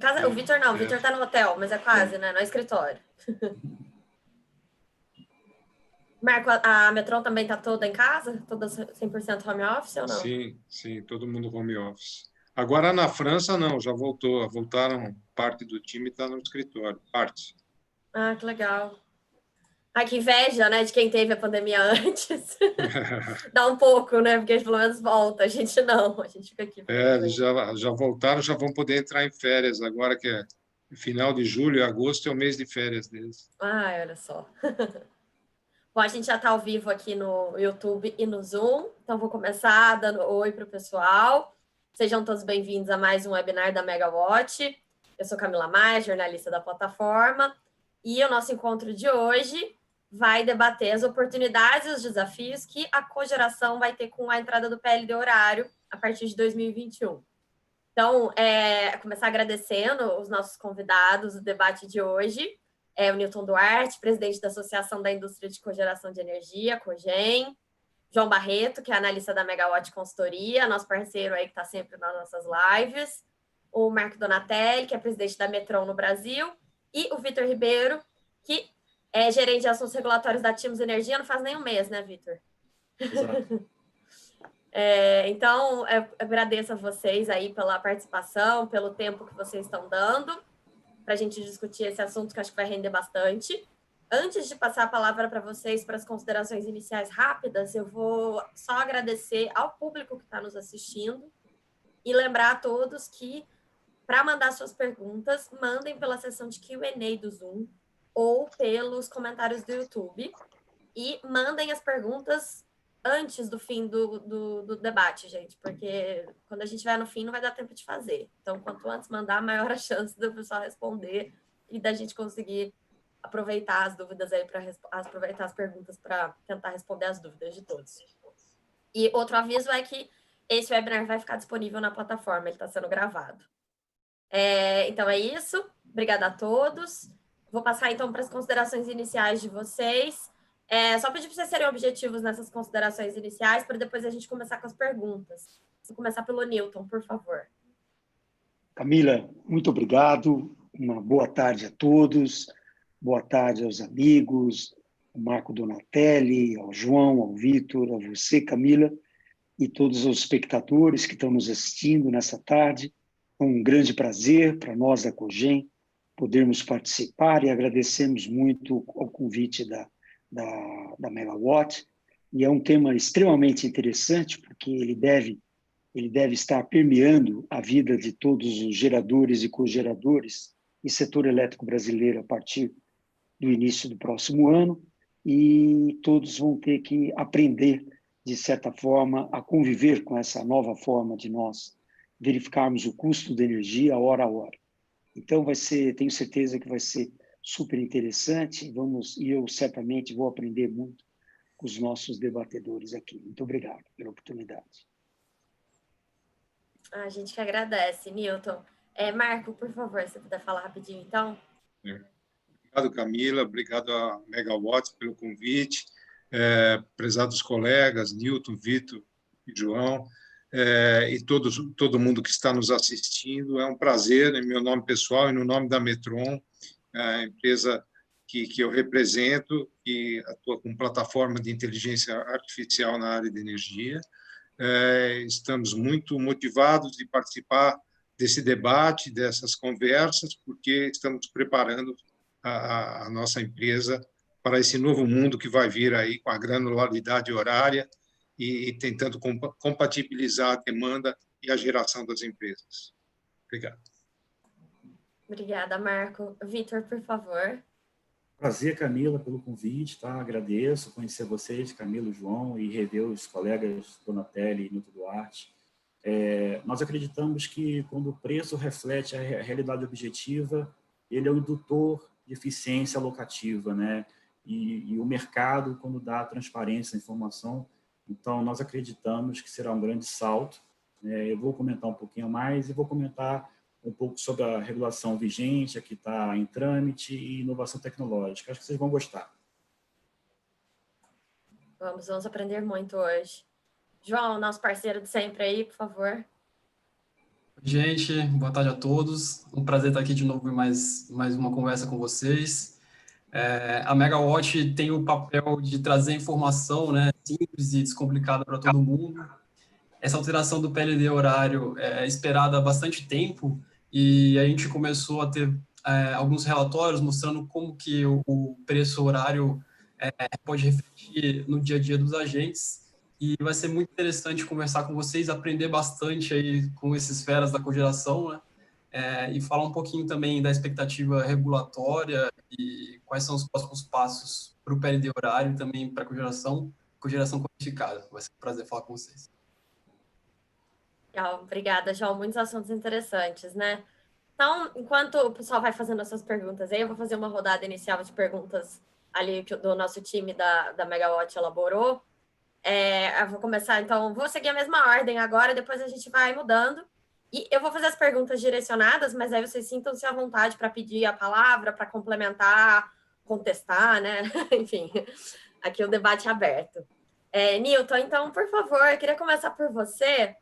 Casa, o Vitor não, o É. Vitor tá no hotel, mas é quase, né? No escritório. Marco, a Metron também tá toda em casa? Toda 100% home office ou não? Sim, todo mundo home office. Agora na França não, já voltaram, parte do time está no escritório, parte. Ah, que legal. Ai, que inveja, né, de quem teve a pandemia antes. Dá um pouco, né, porque pelo menos volta, a gente não, a gente fica aqui. Eles já voltaram, já vão poder entrar em férias agora que é final de julho e agosto é o mês de férias deles. Ai, olha só. Bom, a gente já está ao vivo aqui no YouTube e no Zoom, então vou começar dando oi para o pessoal. Sejam todos bem-vindos a mais um webinar da Megawatt. Eu sou Camila Maia, jornalista da plataforma, e o nosso encontro de hoje vai debater as oportunidades e os desafios que a cogeração vai ter com a entrada do PLD horário a partir de 2021. Então, começar agradecendo os nossos convidados do debate de hoje. O Newton Duarte, presidente da Associação da Indústria de Cogeração de Energia, COGEN. João Barreto, que é analista da Megawatt Consultoria, nosso parceiro aí que está sempre nas nossas lives. O Marco Donatelli, que é presidente da Metron no Brasil. E o Vitor Ribeiro, que é gerente de assuntos regulatórios da Timos Energia. Não faz nem um mês, né, Vitor? Exato. Então, eu agradeço a vocês aí pela participação, pelo tempo que vocês estão dando para a gente discutir esse assunto que acho que vai render bastante. Antes de passar a palavra para vocês para as considerações iniciais rápidas, eu vou só agradecer ao público que está nos assistindo e lembrar a todos que, para mandar suas perguntas, mandem pela seção de Q&A do Zoom ou pelos comentários do YouTube e mandem as perguntas antes do fim do debate, gente, porque quando a gente vai no fim não vai dar tempo de fazer. Então, quanto antes mandar, maior a chance do pessoal responder e da gente conseguir aproveitar as dúvidas aí, para aproveitar as perguntas para tentar responder as dúvidas de todos. E outro aviso é que esse webinar vai ficar disponível na plataforma, ele está sendo gravado. Então é isso, obrigada a todos. Vou passar então para as considerações iniciais de vocês. Só pedir para vocês serem objetivos nessas considerações iniciais, para depois a gente começar com as perguntas. Vou começar pelo Newton, por favor. Camila, muito obrigado. Uma boa tarde a todos. Boa tarde aos amigos, ao Marco Donatelli, ao João, ao Vitor, a você, Camila, e todos os espectadores que estão nos assistindo nessa tarde. É um grande prazer para nós da COGEN podermos participar e agradecemos muito ao convite da Megawatt. E é um tema extremamente interessante, porque ele deve estar permeando a vida de todos os geradores e cogeradores e setor elétrico brasileiro a partir do início do próximo ano, e todos vão ter que aprender, de certa forma, a conviver com essa nova forma de nós verificarmos o custo da energia hora a hora. Então, tenho certeza que vai ser super interessante, e eu certamente vou aprender muito com os nossos debatedores aqui. Muito obrigado pela oportunidade. A gente que agradece, Newton. Marco, por favor, se puder falar rapidinho, então. Obrigado, Camila. Obrigado a Megawatt pelo convite. Prezados colegas, Newton, Vitor e João, e todo mundo que está nos assistindo. É um prazer, em meu nome pessoal e no nome da Metron, a empresa que eu represento, que atua com plataforma de inteligência artificial na área de energia. Estamos muito motivados de participar desse debate, dessas conversas, porque estamos preparando a nossa empresa para esse novo mundo que vai vir aí com a granularidade horária e tentando compatibilizar a demanda e a geração das empresas. Obrigado. Obrigada, Marco. Vitor, por favor. Prazer, Camila, pelo convite, tá? Agradeço conhecer vocês, Camila, João, e rever os colegas Donatelli e Newton Duarte. Nós acreditamos que quando o preço reflete a realidade objetiva, ele é o indutor de eficiência alocativa, né? E o mercado, quando dá transparência à informação, então nós acreditamos que será um grande salto. Eu vou comentar um pouquinho mais e vou comentar um pouco sobre a regulação vigente, a que está em trâmite, e inovação tecnológica. Acho que vocês vão gostar. Vamos aprender muito hoje. João, nosso parceiro de sempre aí, por favor. Gente, boa tarde a todos. Um prazer estar aqui de novo em mais uma conversa com vocês. A Megawatt tem o papel de trazer informação, né, simples e descomplicada para todo mundo. Essa alteração do PLD horário é esperada há bastante tempo e a gente começou a ter alguns relatórios mostrando como que o preço horário pode refletir no dia a dia dos agentes. E vai ser muito interessante conversar com vocês, aprender bastante aí com esses feras da cogeração, né? E falar um pouquinho também da expectativa regulatória e quais são os próximos passos para o PLD horário e também para a cogeração qualificada. Vai ser um prazer falar com vocês. Legal, obrigada, João. Muitos assuntos interessantes, né? Então, enquanto o pessoal vai fazendo as suas perguntas aí, eu vou fazer uma rodada inicial de perguntas ali que do nosso time da Megawatt elaborou. Eu vou começar, então, vou seguir a mesma ordem agora, depois a gente vai mudando. E eu vou fazer as perguntas direcionadas, mas aí vocês sintam-se à vontade para pedir a palavra, para complementar, contestar, né? Enfim, aqui o debate é aberto. Newton, então, por favor, eu queria começar por você.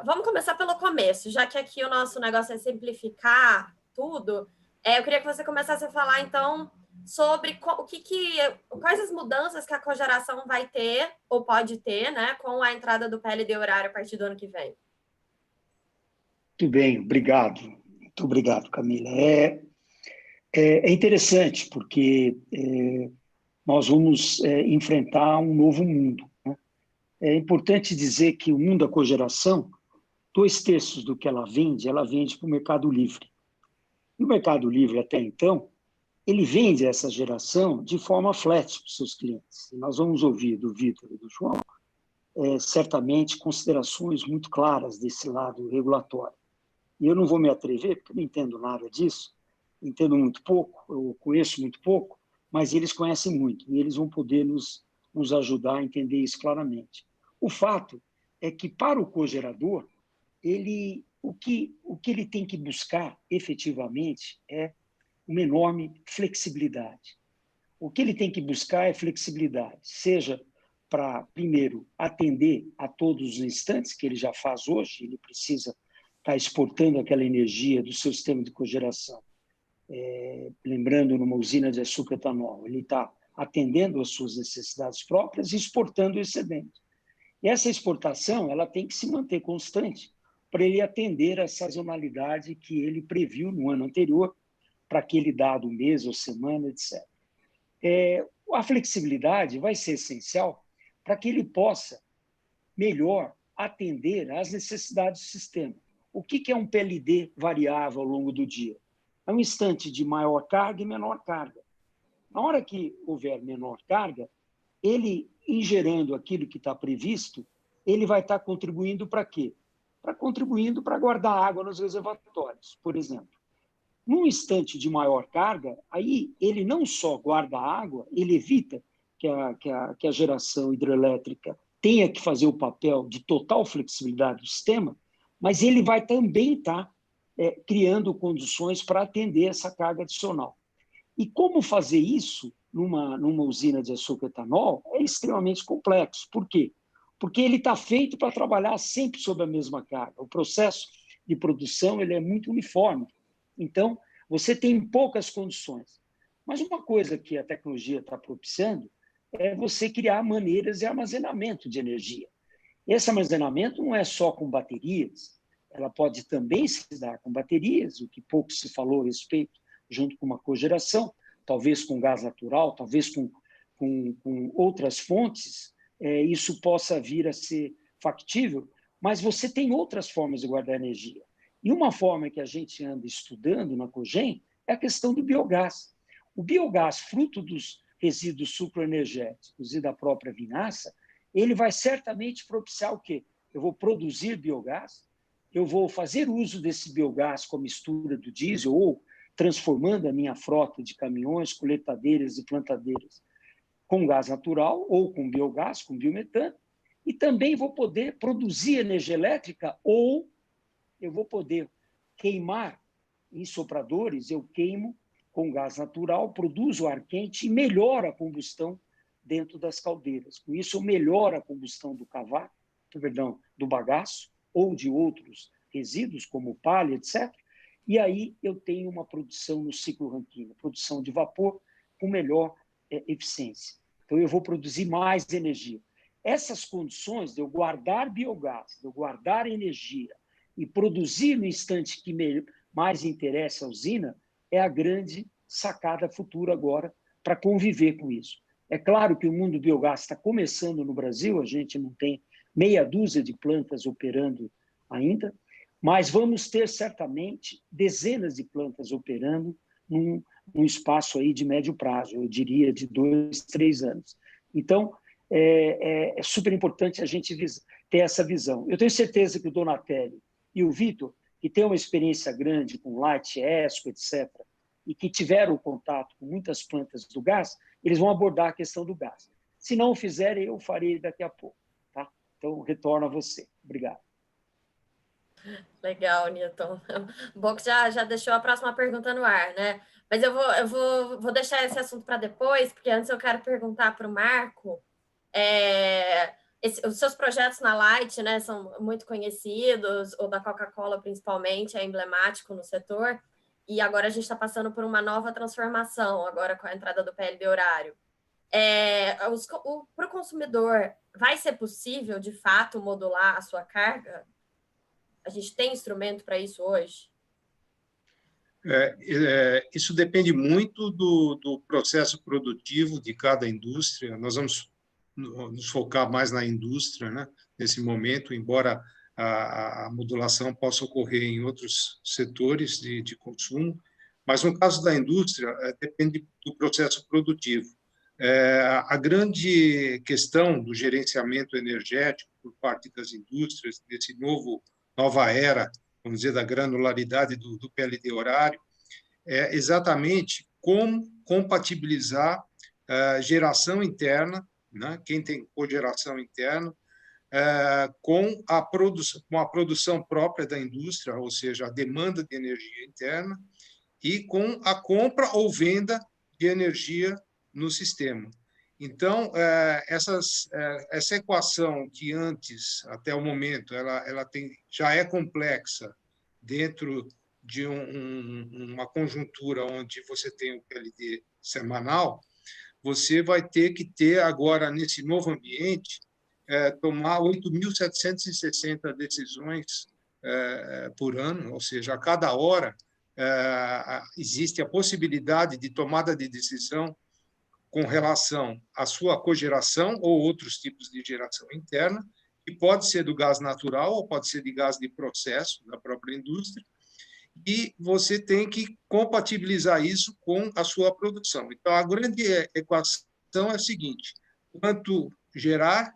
Vamos começar pelo começo, já que aqui o nosso negócio é simplificar tudo. Eu queria que você começasse a falar, então, sobre quais as mudanças que a cogeração vai ter, ou pode ter, né, com a entrada do PLD horário a partir do ano que vem. Muito bem, obrigado. Muito obrigado, Camila. É interessante, porque nós vamos enfrentar um novo mundo, né? É importante dizer que o mundo da cogeração, 2/3 do que ela vende para o Mercado Livre. E o Mercado Livre, até então, ele vende essa geração de forma flat para os seus clientes. E nós vamos ouvir do Vitor e do João, certamente, considerações muito claras desse lado regulatório. E eu não vou me atrever, porque eu não entendo nada disso, entendo muito pouco, eu conheço muito pouco, mas eles conhecem muito, e eles vão poder nos ajudar a entender isso claramente. O fato é que, para o cogerador, o que ele tem que buscar, efetivamente, é uma enorme flexibilidade. O que ele tem que buscar é flexibilidade, seja para, primeiro, atender a todos os instantes, que ele já faz hoje, ele precisa estar exportando aquela energia do seu sistema de cogeração. Lembrando, numa usina de açúcar etanol, ele está atendendo às suas necessidades próprias e exportando o excedente. E essa exportação ela tem que se manter constante para ele atender a sazonalidade que ele previu no ano anterior, para aquele dado mês ou semana, etc. A flexibilidade vai ser essencial para que ele possa melhor atender às necessidades do sistema. O que é um PLD variável ao longo do dia? É um instante de maior carga e menor carga. Na hora que houver menor carga, ele, ingerando aquilo que está previsto, ele vai estar contribuindo para quê? Contribuindo para guardar água nos reservatórios, por exemplo. Num instante de maior carga, aí ele não só guarda água, ele evita que a geração hidrelétrica tenha que fazer o papel de total flexibilidade do sistema, mas ele vai também estar criando condições para atender essa carga adicional. E como fazer isso numa usina de açúcar etanol é extremamente complexo. Por quê? Porque ele está feito para trabalhar sempre sob a mesma carga. O processo de produção ele é muito uniforme. Então, você tem poucas condições. Mas uma coisa que a tecnologia está propiciando é você criar maneiras de armazenamento de energia. Esse armazenamento não é só com baterias, ela pode também se dar com baterias, o que pouco se falou a respeito, junto com uma cogeração, talvez com gás natural, talvez com outras fontes, isso possa vir a ser factível, mas você tem outras formas de guardar energia. E uma forma que a gente anda estudando na Cogem é a questão do biogás. O biogás, fruto dos resíduos sucroenergéticos e da própria vinhaça, ele vai certamente propiciar o quê? Eu vou produzir biogás, eu vou fazer uso desse biogás com a mistura do diesel ou transformando a minha frota de caminhões, coletadeiras e plantadeiras com gás natural ou com biogás, com biometano, e também vou poder produzir energia elétrica ou eu vou poder queimar em sopradores, eu queimo com gás natural, produzo ar quente e melhoro a combustão dentro das caldeiras. Com isso, eu melhoro a combustão do cavaco, do bagaço ou de outros resíduos, como palha, etc. E aí eu tenho uma produção no ciclo Rankine, produção de vapor com melhor eficiência. Então, eu vou produzir mais energia. Essas condições de eu guardar biogás, de eu guardar energia e produzir no instante que mais interessa a usina, é a grande sacada futura agora para conviver com isso. É claro que o mundo do biogás está começando no Brasil, a gente não tem meia dúzia de plantas operando ainda, mas vamos ter certamente dezenas de plantas operando num espaço aí de médio prazo, eu diria de 2, 3 anos. Então, é super importante a gente ter essa visão. Eu tenho certeza que o Donatelli e o Vitor, que têm uma experiência grande com Light, ESCO, etc., e que tiveram contato com muitas plantas do gás, eles vão abordar a questão do gás. Se não o fizerem, eu farei daqui a pouco. Tá? Então, retorno a você. Obrigado. Legal, Newton. Bom que já deixou a próxima pergunta no ar, né? Mas eu vou deixar esse assunto para depois, porque antes eu quero perguntar para o Marco. Os seus projetos na Light, né, são muito conhecidos, o da Coca-Cola principalmente é emblemático no setor, e agora a gente está passando por uma nova transformação, agora com a entrada do PLD horário. Para o consumidor, vai ser possível, de fato, modular a sua carga? A gente tem instrumento para isso hoje? Isso depende muito do processo produtivo de cada indústria. Nós vamos nos focar mais na indústria, né, nesse momento, embora a modulação possa ocorrer em outros setores de consumo, mas no caso da indústria, depende do processo produtivo. A grande questão do gerenciamento energético por parte das indústrias, desse nova era, vamos dizer, da granularidade do PLD horário, é exatamente como compatibilizar a geração interna, né, quem tem cogeração interna, com a produção própria da indústria, ou seja, a demanda de energia interna, e com a compra ou venda de energia no sistema. Então, essa equação que antes, até o momento, ela já é complexa dentro de uma conjuntura onde você tem o PLD semanal, você vai ter que ter agora, nesse novo ambiente, tomar 8.760 decisões por ano, ou seja, a cada hora existe a possibilidade de tomada de decisão com relação à sua cogeração ou outros tipos de geração interna, que pode ser do gás natural ou pode ser de gás de processo da própria indústria, e você tem que compatibilizar isso com a sua produção. Então, a grande equação é a seguinte: quanto gerar,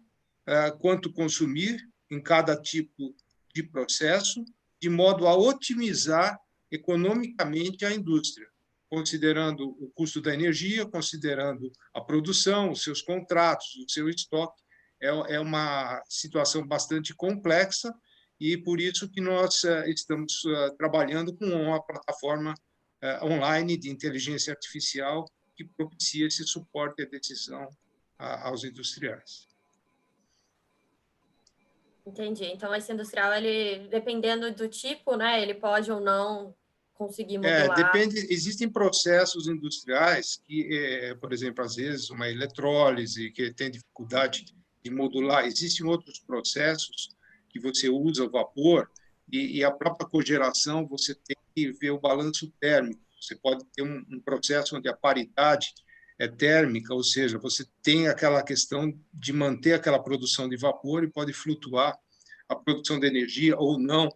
quanto consumir em cada tipo de processo, de modo a otimizar economicamente a indústria, considerando o custo da energia, considerando a produção, os seus contratos, o seu estoque. É uma situação bastante complexa, e por isso que nós estamos trabalhando com uma plataforma online de inteligência artificial que propicia esse suporte à decisão aos industriais. Entendi. Então, esse industrial, ele, dependendo do tipo, né, ele pode ou não conseguir modular. Depende. Existem processos industriais que, por exemplo, às vezes uma eletrólise que tem dificuldade de modular. Existem outros processos que você usa o vapor e a própria cogeração, você tem que ver o balanço térmico. Você pode ter um processo onde a paridade é térmica, ou seja, você tem aquela questão de manter aquela produção de vapor e pode flutuar a produção de energia ou não.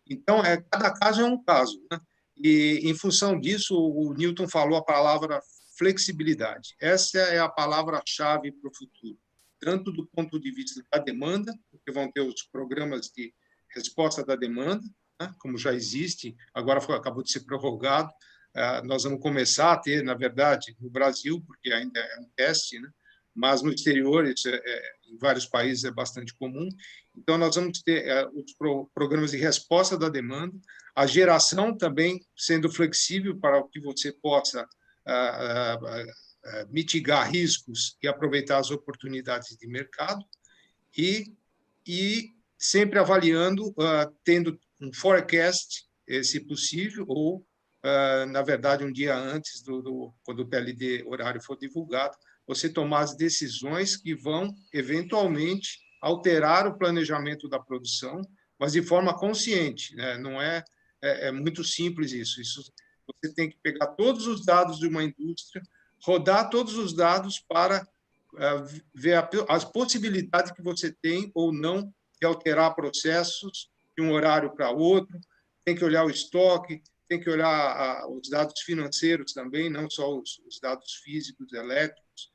Então, cada caso é um caso, né? E, em função disso, o Newton falou a palavra flexibilidade. Essa é a palavra-chave para o futuro, tanto do ponto de vista da demanda, porque vão ter os programas de resposta da demanda, né, como já existe, agora acabou de ser prorrogado. Nós vamos começar a ter, na verdade, no Brasil, porque ainda é um teste, né, mas no exterior, em vários países, é bastante comum. Então, nós vamos ter os programas de resposta da demanda, a geração também sendo flexível para que você possa mitigar riscos e aproveitar as oportunidades de mercado, e sempre avaliando, tendo um forecast, se possível, ou, na verdade, um dia antes, quando o PLD horário for divulgado, você tomar as decisões que vão, eventualmente, alterar o planejamento da produção, mas de forma consciente, né? Não é muito simples isso. Você tem que pegar todos os dados de uma indústria, rodar todos os dados para ver as possibilidades que você tem ou não de alterar processos de um horário para outro. Tem que olhar o estoque, tem que olhar os dados financeiros também, não só os dados físicos, elétricos.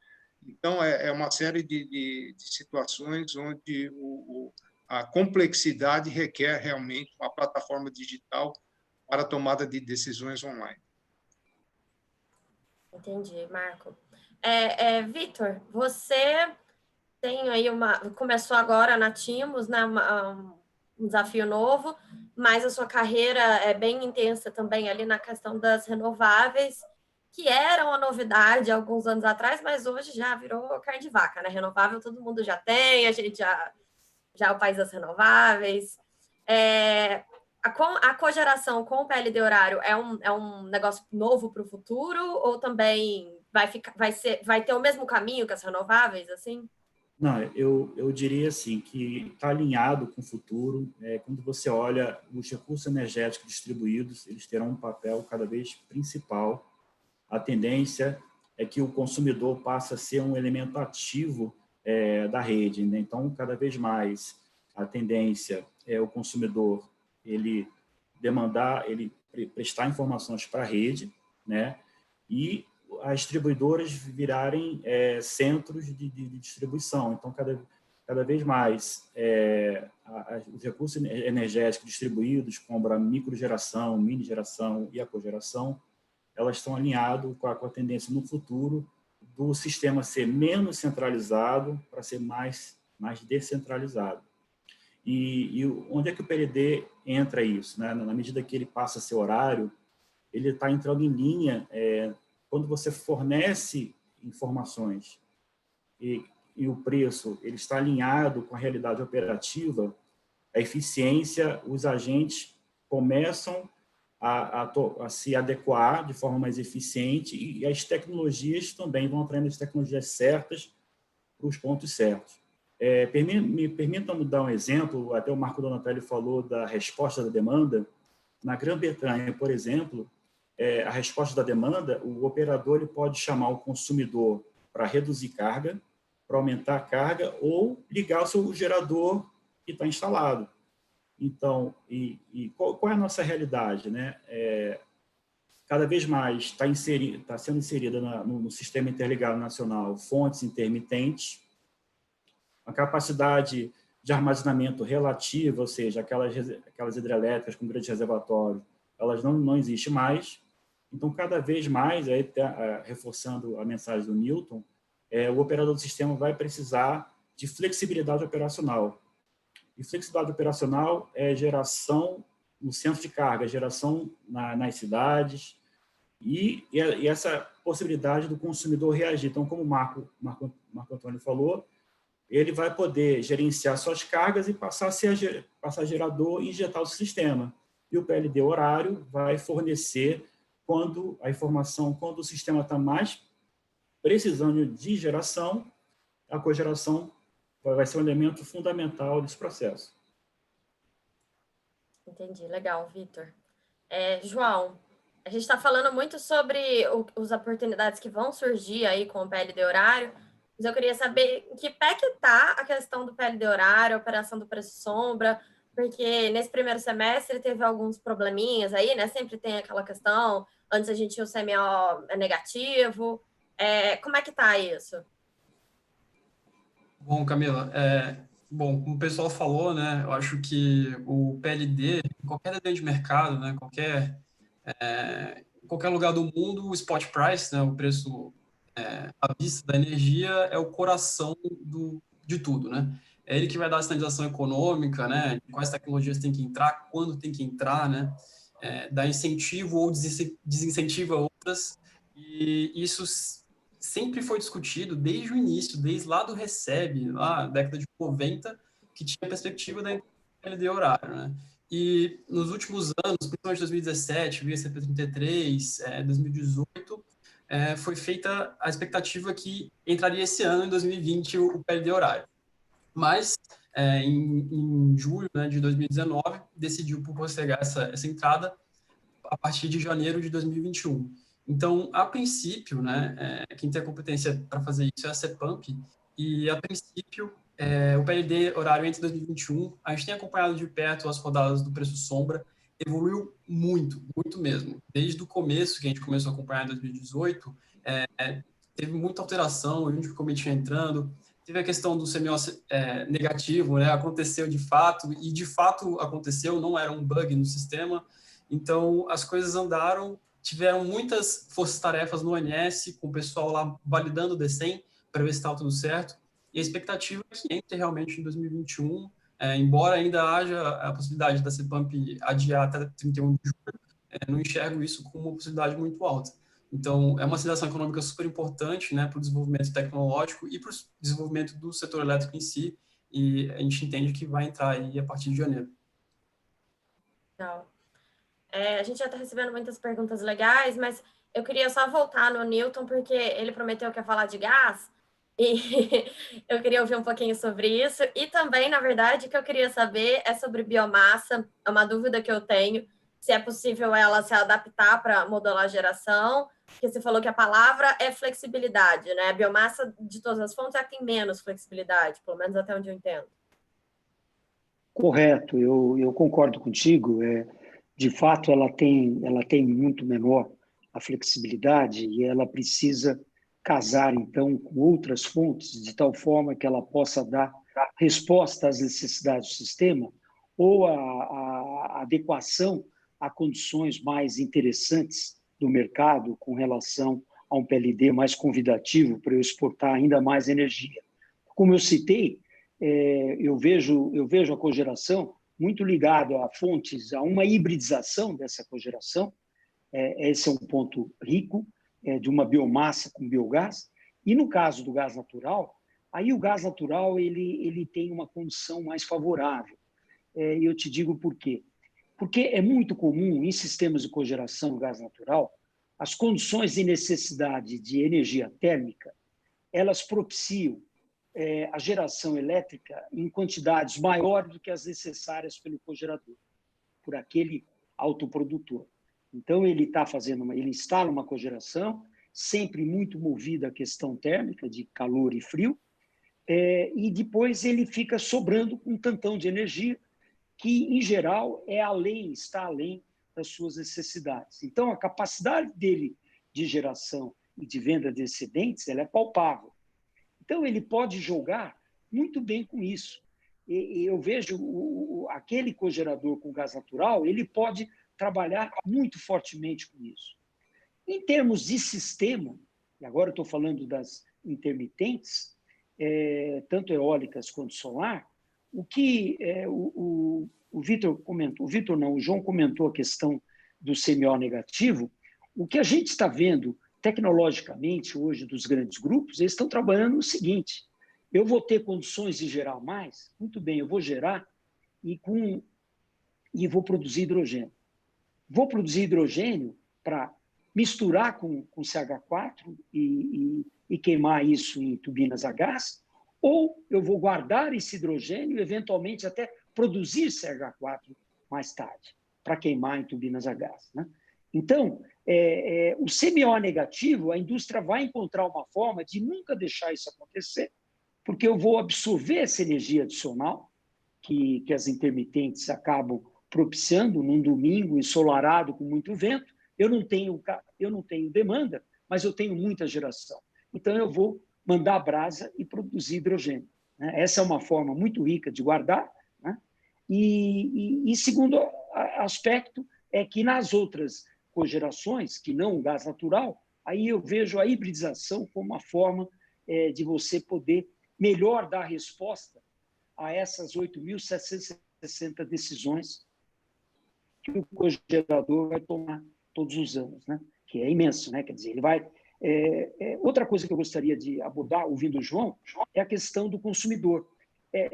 Então, é uma série de situações onde a complexidade requer realmente uma plataforma digital para a tomada de decisões online. Entendi, Marco. Vitor, você tem aí começou agora na Timos, né, um desafio novo, mas a sua carreira é bem intensa também ali na questão das renováveis, que era uma novidade alguns anos atrás, mas hoje já virou carne de vaca, né? Renovável todo mundo já tem, a gente já é o país das renováveis. A cogeração com o PLD horário é um negócio novo para o futuro ou também vai ter o mesmo caminho que as renováveis, assim? Não, eu diria assim que está alinhado com o futuro. Quando você olha os recursos energéticos distribuídos, eles terão um papel cada vez principal. A tendência é que o consumidor passe a ser um elemento ativo da rede, né? Então, cada vez mais a tendência é o consumidor ele prestar informações para a rede, né? E as distribuidoras virarem centros de distribuição. Então, cada vez mais os recursos energéticos distribuídos, como a microgeração, mini-geração e a cogeração, elas estão alinhadas com a tendência no futuro do sistema ser menos centralizado para ser mais descentralizado. E onde é que o PLD entra isso? Né? Na medida que ele passa a ser horário, ele está entrando em linha quando você fornece informações e o preço ele está alinhado com a realidade operativa, a eficiência, os agentes começam a se adequar de forma mais eficiente e as tecnologias também vão atraindo as tecnologias certas para os pontos certos. Me permitam dar um exemplo, até o Marco Donatelli falou da resposta da demanda. Na Grã-Bretanha, por exemplo, a resposta da demanda, o operador ele pode chamar o consumidor para reduzir carga, para aumentar a carga ou ligar o seu gerador que está instalado. Então, qual é a nossa realidade, né? Cada vez mais está sendo inserida no Sistema Interligado Nacional fontes intermitentes, a capacidade de armazenamento relativa, ou seja, aquelas hidrelétricas com grandes reservatórios, elas não existem mais. Então, cada vez mais, reforçando a mensagem do Newton, o operador do sistema vai precisar de flexibilidade operacional. E flexibilidade operacional é geração no centro de carga, geração nas cidades e essa possibilidade do consumidor reagir. Então, como o Marco Antônio falou, ele vai poder gerenciar suas cargas e passar a gerador e injetar o sistema. E o PLD horário vai fornecer quando o sistema está mais precisando de geração, a cogeração vai ser um elemento fundamental desse processo. Entendi, legal, Vitor. João, a gente está falando muito sobre as oportunidades que vão surgir aí com o PLD horário, mas eu queria saber em que pé que está a questão do PLD horário, a operação do preço sombra, porque nesse primeiro semestre teve alguns probleminhas aí, né? Sempre tem aquela questão, antes a gente tinha o CMO negativo. Como é que está isso? Bom, Camila, como o pessoal falou, né, eu acho que o PLD, qualquer dentro de mercado, né, qualquer lugar do mundo, o spot price, né, o preço à vista da energia é o coração de tudo, né? É ele que vai dar a sinalização econômica, né, de quais tecnologias tem que entrar, quando tem que entrar, né, dá incentivo ou desincentiva outras, e isso sempre foi discutido desde o início, desde lá do RECEB, lá na década de 90, que tinha a perspectiva da PLD horário, né? E nos últimos anos, principalmente 2017, via CP33, 2018, foi feita a expectativa que entraria esse ano, em 2020, o PLD horário. Mas, em julho, né, de 2019, decidiu por postergar essa entrada a partir de janeiro de 2021. Então, a princípio, né, quem tem a competência para fazer isso é a CEPAMP, e a princípio, o PLD horário entre 2021, a gente tem acompanhado de perto as rodadas do preço sombra, evoluiu muito, muito mesmo. Desde o começo, que a gente começou a acompanhar em 2018, teve muita alteração, o índice comitia entrando, teve a questão do CMO negativo, né, aconteceu de fato, e de fato aconteceu, não era um bug no sistema. Então, as coisas andaram, tiveram muitas forças-tarefas no ONS, com o pessoal lá validando o D100 para ver se estava tudo certo, e a expectativa é que entre realmente em 2021, embora ainda haja a possibilidade da CEPAMP adiar até 31 de julho, não enxergo isso como uma possibilidade muito alta. Então, é uma aceleração econômica super importante, né, para o desenvolvimento tecnológico e para o desenvolvimento do setor elétrico em si, e a gente entende que vai entrar aí a partir de janeiro. Legal. A gente já está recebendo muitas perguntas legais, mas eu queria só voltar no Newton, porque ele prometeu que ia falar de gás, e eu queria ouvir um pouquinho sobre isso. E também, na verdade, o que eu queria saber é sobre biomassa, é uma dúvida que eu tenho, se é possível ela se adaptar para modular a geração, porque você falou que a palavra é flexibilidade, né? A biomassa, de todas as fontes, tem menos flexibilidade, pelo menos até onde eu entendo. Correto, eu concordo contigo. De fato, ela tem muito menor a flexibilidade e ela precisa casar, então, com outras fontes, de tal forma que ela possa dar resposta às necessidades do sistema ou a adequação a condições mais interessantes do mercado com relação a um PLD mais convidativo para eu exportar ainda mais energia. Como eu citei, eu vejo a cogeração muito ligado a fontes, a uma hibridização dessa cogeração. Esse é um ponto rico, de uma biomassa com biogás. E no caso do gás natural, aí o gás natural ele tem uma condição mais favorável. E eu te digo por quê. Porque é muito comum em sistemas de cogeração do gás natural, as condições de necessidade de energia térmica, elas propiciam a geração elétrica em quantidades maiores do que as necessárias pelo cogerador, por aquele autoprodutor. Então, ele instala uma cogeração, sempre muito movida à questão térmica, de calor e frio, e depois ele fica sobrando um tantão de energia que, em geral, está além das suas necessidades. Então, a capacidade dele de geração e de venda de excedentes ela é palpável. Então, ele pode jogar muito bem com isso. E eu vejo aquele cogerador com gás natural, ele pode trabalhar muito fortemente com isso. Em termos de sistema, e agora eu estou falando das intermitentes, tanto eólicas quanto solar, o que o Vitor comentou, o João comentou a questão do CMO negativo. O que a gente está vendo tecnologicamente hoje dos grandes grupos, eles estão trabalhando no seguinte: eu vou ter condições de gerar mais, muito bem, eu vou gerar e vou produzir hidrogênio. Vou produzir hidrogênio para misturar com CH4 e queimar isso em turbinas a gás, ou eu vou guardar esse hidrogênio e, eventualmente, até produzir CH4 mais tarde, para queimar em turbinas a gás, né? Então, o CMO negativo, a indústria vai encontrar uma forma de nunca deixar isso acontecer, porque eu vou absorver essa energia adicional que as intermitentes acabam propiciando num domingo ensolarado com muito vento. Eu não tenho demanda, mas eu tenho muita geração. Então, eu vou mandar a brasa e produzir hidrogênio, né? Essa é uma forma muito rica de guardar, né? E segundo aspecto é que nas outras cogerações, que não o gás natural, aí eu vejo a hibridização como uma forma de você poder melhor dar resposta a essas 8.760 decisões que o cogerador vai tomar todos os anos, né? Que é imenso, né? Quer dizer, ele vai... outra coisa que eu gostaria de abordar, ouvindo o João, é a questão do consumidor.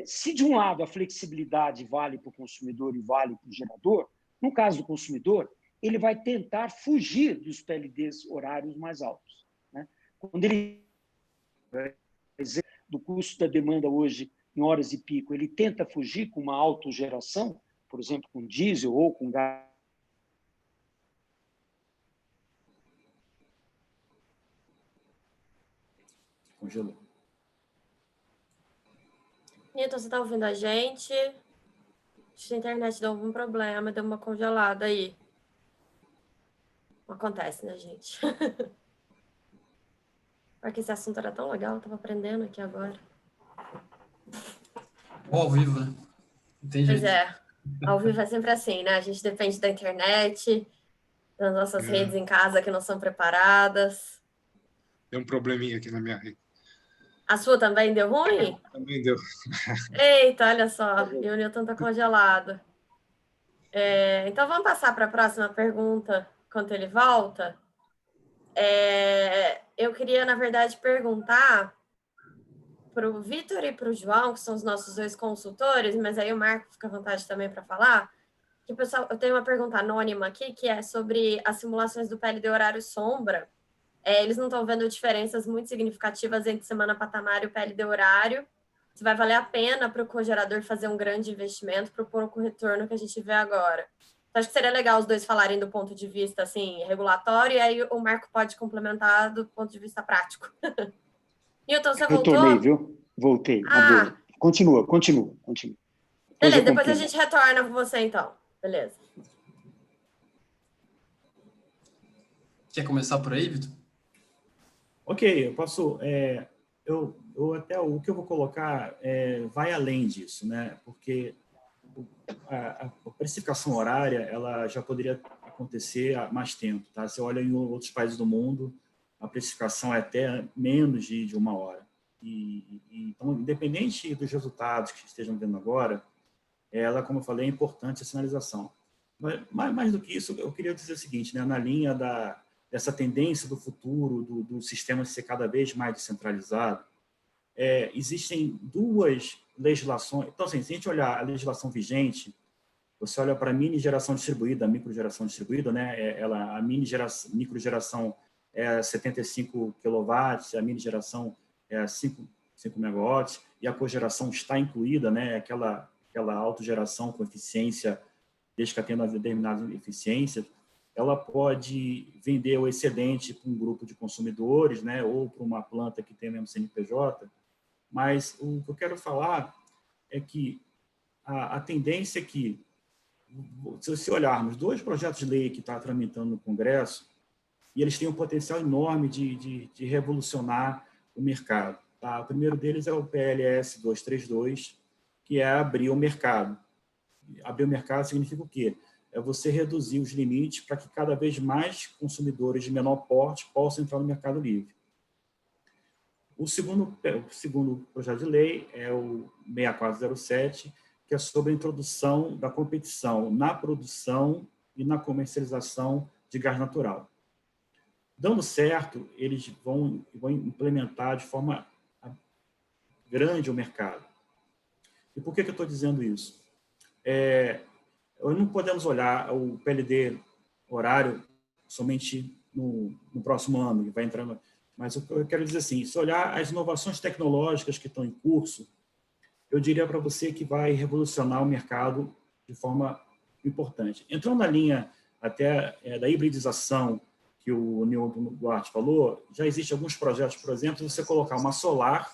se de um lado a flexibilidade vale para o consumidor e vale para o gerador, no caso do consumidor, ele vai tentar fugir dos PLDs horários mais altos, né? Quando ele do custo da demanda hoje em horas de pico, ele tenta fugir com uma autogeração, por exemplo, com diesel ou com gás. Congelou. Newton, você está ouvindo a gente? Acho que a internet deu algum problema, deu uma congelada aí. Acontece, né, gente? Porque esse assunto era tão legal, eu estava aprendendo aqui agora. Ao vivo, né? Entendi. Pois é, ao vivo é sempre assim, né? A gente depende da internet, das nossas redes em casa que não são preparadas. Deu um probleminha aqui na minha rede. A sua também deu ruim? Também deu. Eita, olha só, e o Newton tá congelado. Então, vamos passar para a próxima pergunta, enquanto ele volta. Eu queria, na verdade, perguntar para o Vitor e para o João, que são os nossos dois consultores, mas aí o Marco fica à vontade também para falar, que o pessoal, eu tenho uma pergunta anônima aqui, que é sobre as simulações do PLD horário sombra. Eles não estão vendo diferenças muito significativas entre semana patamar e o PLD horário. Se vai valer a pena para o cogerador fazer um grande investimento para o pouco retorno que a gente vê agora. Então, acho que seria legal os dois falarem do ponto de vista assim, regulatório, e aí o Marco pode complementar do ponto de vista prático. Newton, você voltou? Retornei, viu? Voltei. Continua. Beleza, depois a gente retorna com você, então. Beleza. Quer começar por aí, Vitor? Ok, eu posso... até o que eu vou colocar vai além disso, né? Porque a precificação horária ela já poderia acontecer há mais tempo, tá? Você olha em outros países do mundo, a precificação é até menos de 1 hora. Então, independente dos resultados que estejam vendo agora, ela, como eu falei, é importante a sinalização. Mas, mais do que isso, eu queria dizer o seguinte, né? Na linha dessa tendência do futuro, do sistema ser cada vez mais descentralizado, existem 2 legislações. Então, assim, se a gente olhar a legislação vigente, você olha para a mini geração distribuída, a microgeração distribuída, né? A microgeração é 75 kW, a mini geração é 5 megawatts, e a cogeração está incluída, né? Aquela autogeração com eficiência, desde que atenda a determinadas eficiências, ela pode vender o excedente para um grupo de consumidores, né? Ou para uma planta que tem mesmo CNPJ. Mas o que eu quero falar é que a tendência é que, se olharmos 2 projetos de lei que estão tramitando no Congresso, e eles têm um potencial enorme de revolucionar o mercado. Tá? O primeiro deles é o PLS 232, que é abrir o mercado. Abrir o mercado significa o quê? É você reduzir os limites para que cada vez mais consumidores de menor porte possam entrar no mercado livre. O segundo projeto de lei é o 6407, que é sobre a introdução da competição na produção e na comercialização de gás natural. Dando certo, eles vão implementar de forma grande o mercado. E por que eu estou dizendo isso? Não podemos olhar o PLD horário somente no próximo ano, que vai entrando. Mas eu quero dizer assim, se olhar as inovações tecnológicas que estão em curso, eu diria para você que vai revolucionar o mercado de forma importante. Entrando na linha até da hibridização que o Newton Duarte falou, já existem alguns projetos, por exemplo, você colocar uma solar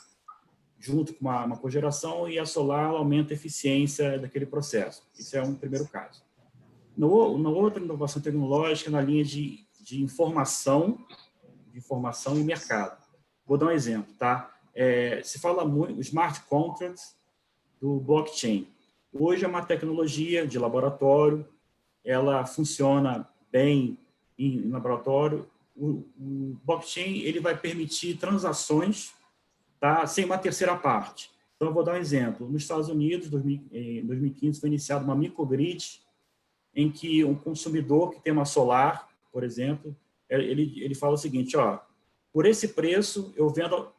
junto com uma cogeração e a solar aumenta a eficiência daquele processo. Isso é um primeiro caso. Na outra inovação tecnológica, na linha de informação e mercado. Vou dar um exemplo, tá? Se fala muito smart contracts do blockchain. Hoje é uma tecnologia de laboratório, ela funciona bem em laboratório. O blockchain ele vai permitir transações, tá, sem uma terceira parte. Então, eu vou dar um exemplo. Nos Estados Unidos, em 2015, foi iniciada uma microgrid em que um consumidor que tem uma solar, por exemplo, ele fala o seguinte, por esse preço eu vendo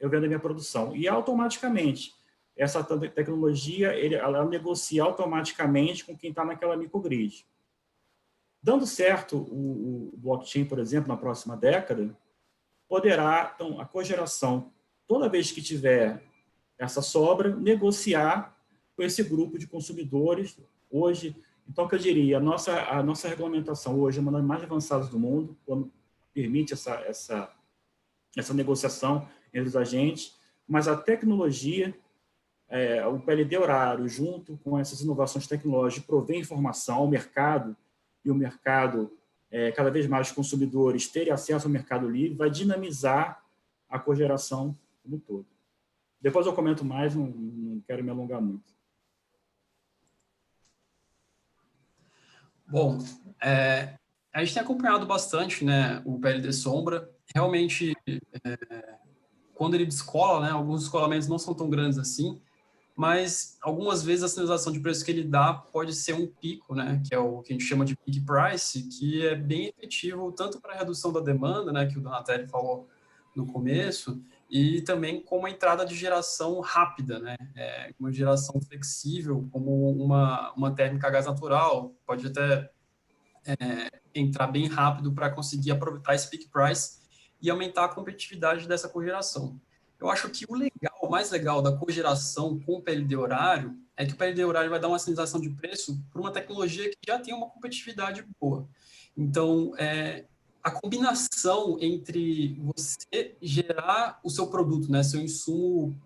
a minha produção. E automaticamente essa tecnologia ela negocia automaticamente com quem está naquela microgrid. Dando certo o blockchain, por exemplo, na próxima década, poderá, então, a cogeração, toda vez que tiver essa sobra, negociar com esse grupo de consumidores hoje. Então, o que eu diria, a nossa regulamentação hoje é uma das mais avançadas do mundo, quando permite essa negociação entre os agentes, mas a tecnologia, o PLD horário, junto com essas inovações tecnológicas, provém informação ao mercado, e o mercado, cada vez mais os consumidores terem acesso ao mercado livre, vai dinamizar a cogeração como um todo. Depois eu comento mais, não quero me alongar muito. Bom, a gente tem acompanhado bastante, né, o PLD Sombra. Realmente, quando ele descola, né, alguns descolamentos não são tão grandes assim, mas algumas vezes a sinalização de preço que ele dá pode ser um pico, né, que é o que a gente chama de peak price, que é bem efetivo tanto para a redução da demanda, né, que o Donatelli falou no começo, e também como a entrada de geração rápida, né, uma geração flexível, como uma térmica a gás natural, pode até entrar bem rápido para conseguir aproveitar esse peak price e aumentar a competitividade dessa cogeração. Eu acho que o mais legal da cogeração com o PLD horário é que o PLD horário vai dar uma sinalização de preço para uma tecnologia que já tem uma competitividade boa. Então, a combinação entre você gerar o seu produto, né, seu insumo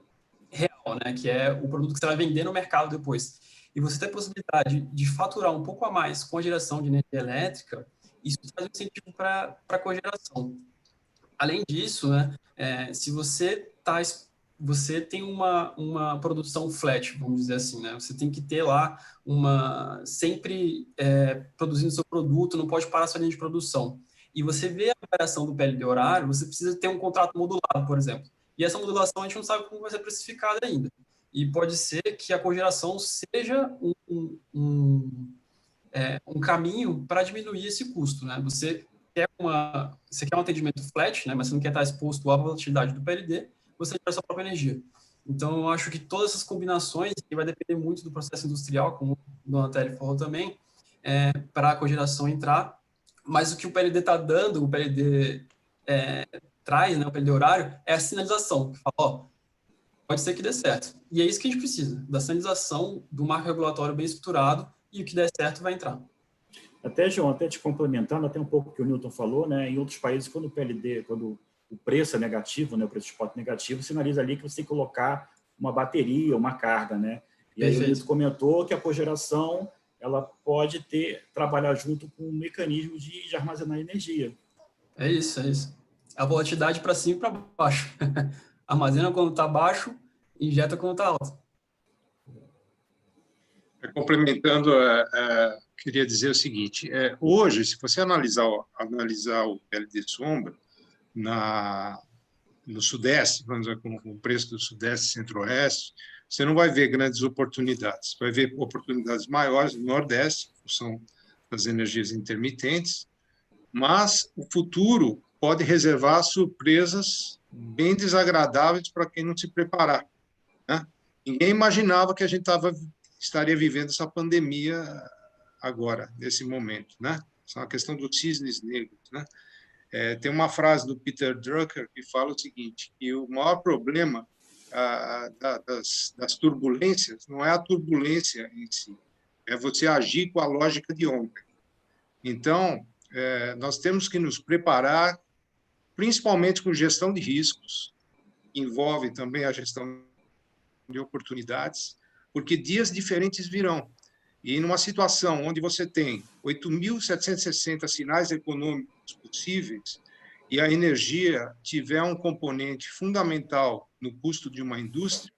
real, né, que é o produto que você vai vender no mercado depois, e você ter a possibilidade de faturar um pouco a mais com a geração de energia elétrica, isso traz um incentivo para a cogeração. Além disso, né, se você tem uma produção flat, vamos dizer assim, né, você tem que ter lá sempre produzindo seu produto, não pode parar sua linha de produção. E você vê a variação do PLD horário, você precisa ter um contrato modulado, por exemplo. E essa modulação a gente não sabe como vai ser precificada ainda. E pode ser que a cogeração seja um caminho para diminuir esse custo, né? Você quer um atendimento flat, né? Mas você não quer estar exposto à volatilidade do PLD, você gera sua própria energia. Então, eu acho que todas essas combinações, que vai depender muito do processo industrial, como o Donatelli falou também, para a cogeração entrar, mas o que o PLD está dando, o PLD traz, né, o PLD horário, é a sinalização, que fala, pode ser que dê certo. E é isso que a gente precisa, da sinalização do marco regulatório bem estruturado, e o que der certo vai entrar. Até, João, até te complementando, até um pouco o que o Newton falou, né, em outros países, quando o preço é negativo, né, o preço de spot negativo, sinaliza ali que você tem que colocar uma bateria, uma carga, né? E aí o Newton comentou que a cogeração ela pode trabalhar junto com um mecanismo de armazenar energia. É isso. A volatilidade para cima e para baixo. Armazena quando está baixo, injeta quando está alto. Complementando, queria dizer o seguinte, hoje, se você analisar o PLD Sombra no Sudeste, vamos dizer, com o preço do Sudeste e Centro-Oeste, você não vai ver grandes oportunidades. Vai ver oportunidades maiores no Nordeste, que são as energias intermitentes, mas o futuro pode reservar surpresas bem desagradáveis para quem não se preparar, né? Ninguém imaginava que a gente estaria vivendo essa pandemia agora, nesse momento, né? Isso é uma questão dos cisnes negros, né? Tem uma frase do Peter Drucker que fala o seguinte, que o maior problema das turbulências não é a turbulência em si, é você agir com a lógica de ontem. Então, nós temos que nos preparar, principalmente com gestão de riscos, que envolve também a gestão de oportunidades, porque dias diferentes virão. E numa situação onde você tem 8.760 sinais econômicos possíveis e a energia tiver um componente fundamental no custo de uma indústria,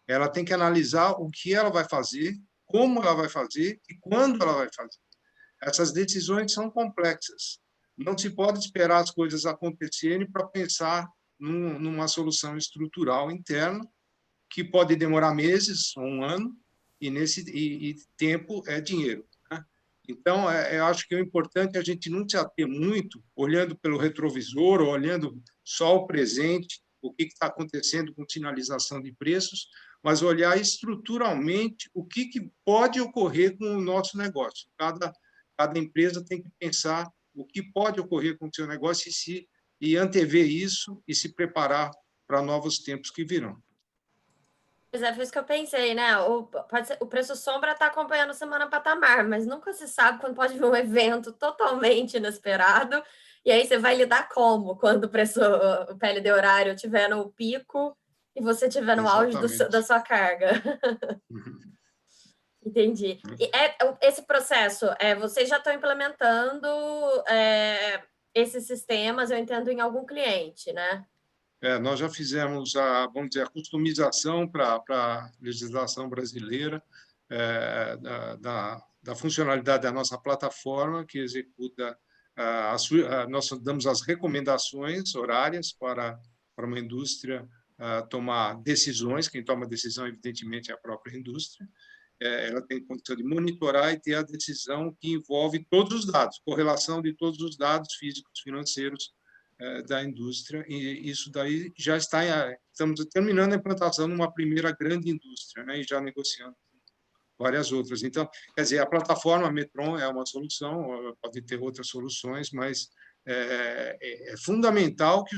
ela tem que analisar o que ela vai fazer, como ela vai fazer e quando ela vai fazer. Essas decisões são complexas. Não se pode esperar as coisas acontecerem para pensar numa solução estrutural interna, que pode demorar meses ou um ano, e tempo é dinheiro, né? Então, eu acho que o importante é a gente não se ater muito, olhando pelo retrovisor, ou olhando só o presente, o que está acontecendo com sinalização de preços, mas olhar estruturalmente o que pode ocorrer com o nosso negócio. Cada empresa tem que pensar o que pode ocorrer com o seu negócio e antever isso e se preparar para novos tempos que virão. Pois é, foi isso que eu pensei, né? O preço sombra está acompanhando semana patamar, mas nunca se sabe quando pode vir um evento totalmente inesperado. E aí você vai lidar como? Quando o PLD horário estiver no pico e você estiver no auge da sua carga. Entendi. E esse processo, vocês já estão implementando esses sistemas, eu entendo, em algum cliente, né? Nós já fizemos vamos dizer, a customização para a legislação brasileira da funcionalidade da nossa plataforma, que executa, nós damos as recomendações horárias para uma indústria tomar decisões. Quem toma decisão, evidentemente, é a própria indústria. Ela tem condição de monitorar e ter a decisão que envolve todos os dados, correlação de todos os dados físicos, financeiros da indústria, e isso daí já estamos terminando a implantação numa primeira grande indústria, né, e já negociando várias outras. Então, quer dizer, a plataforma Metron é uma solução, pode ter outras soluções, mas é fundamental que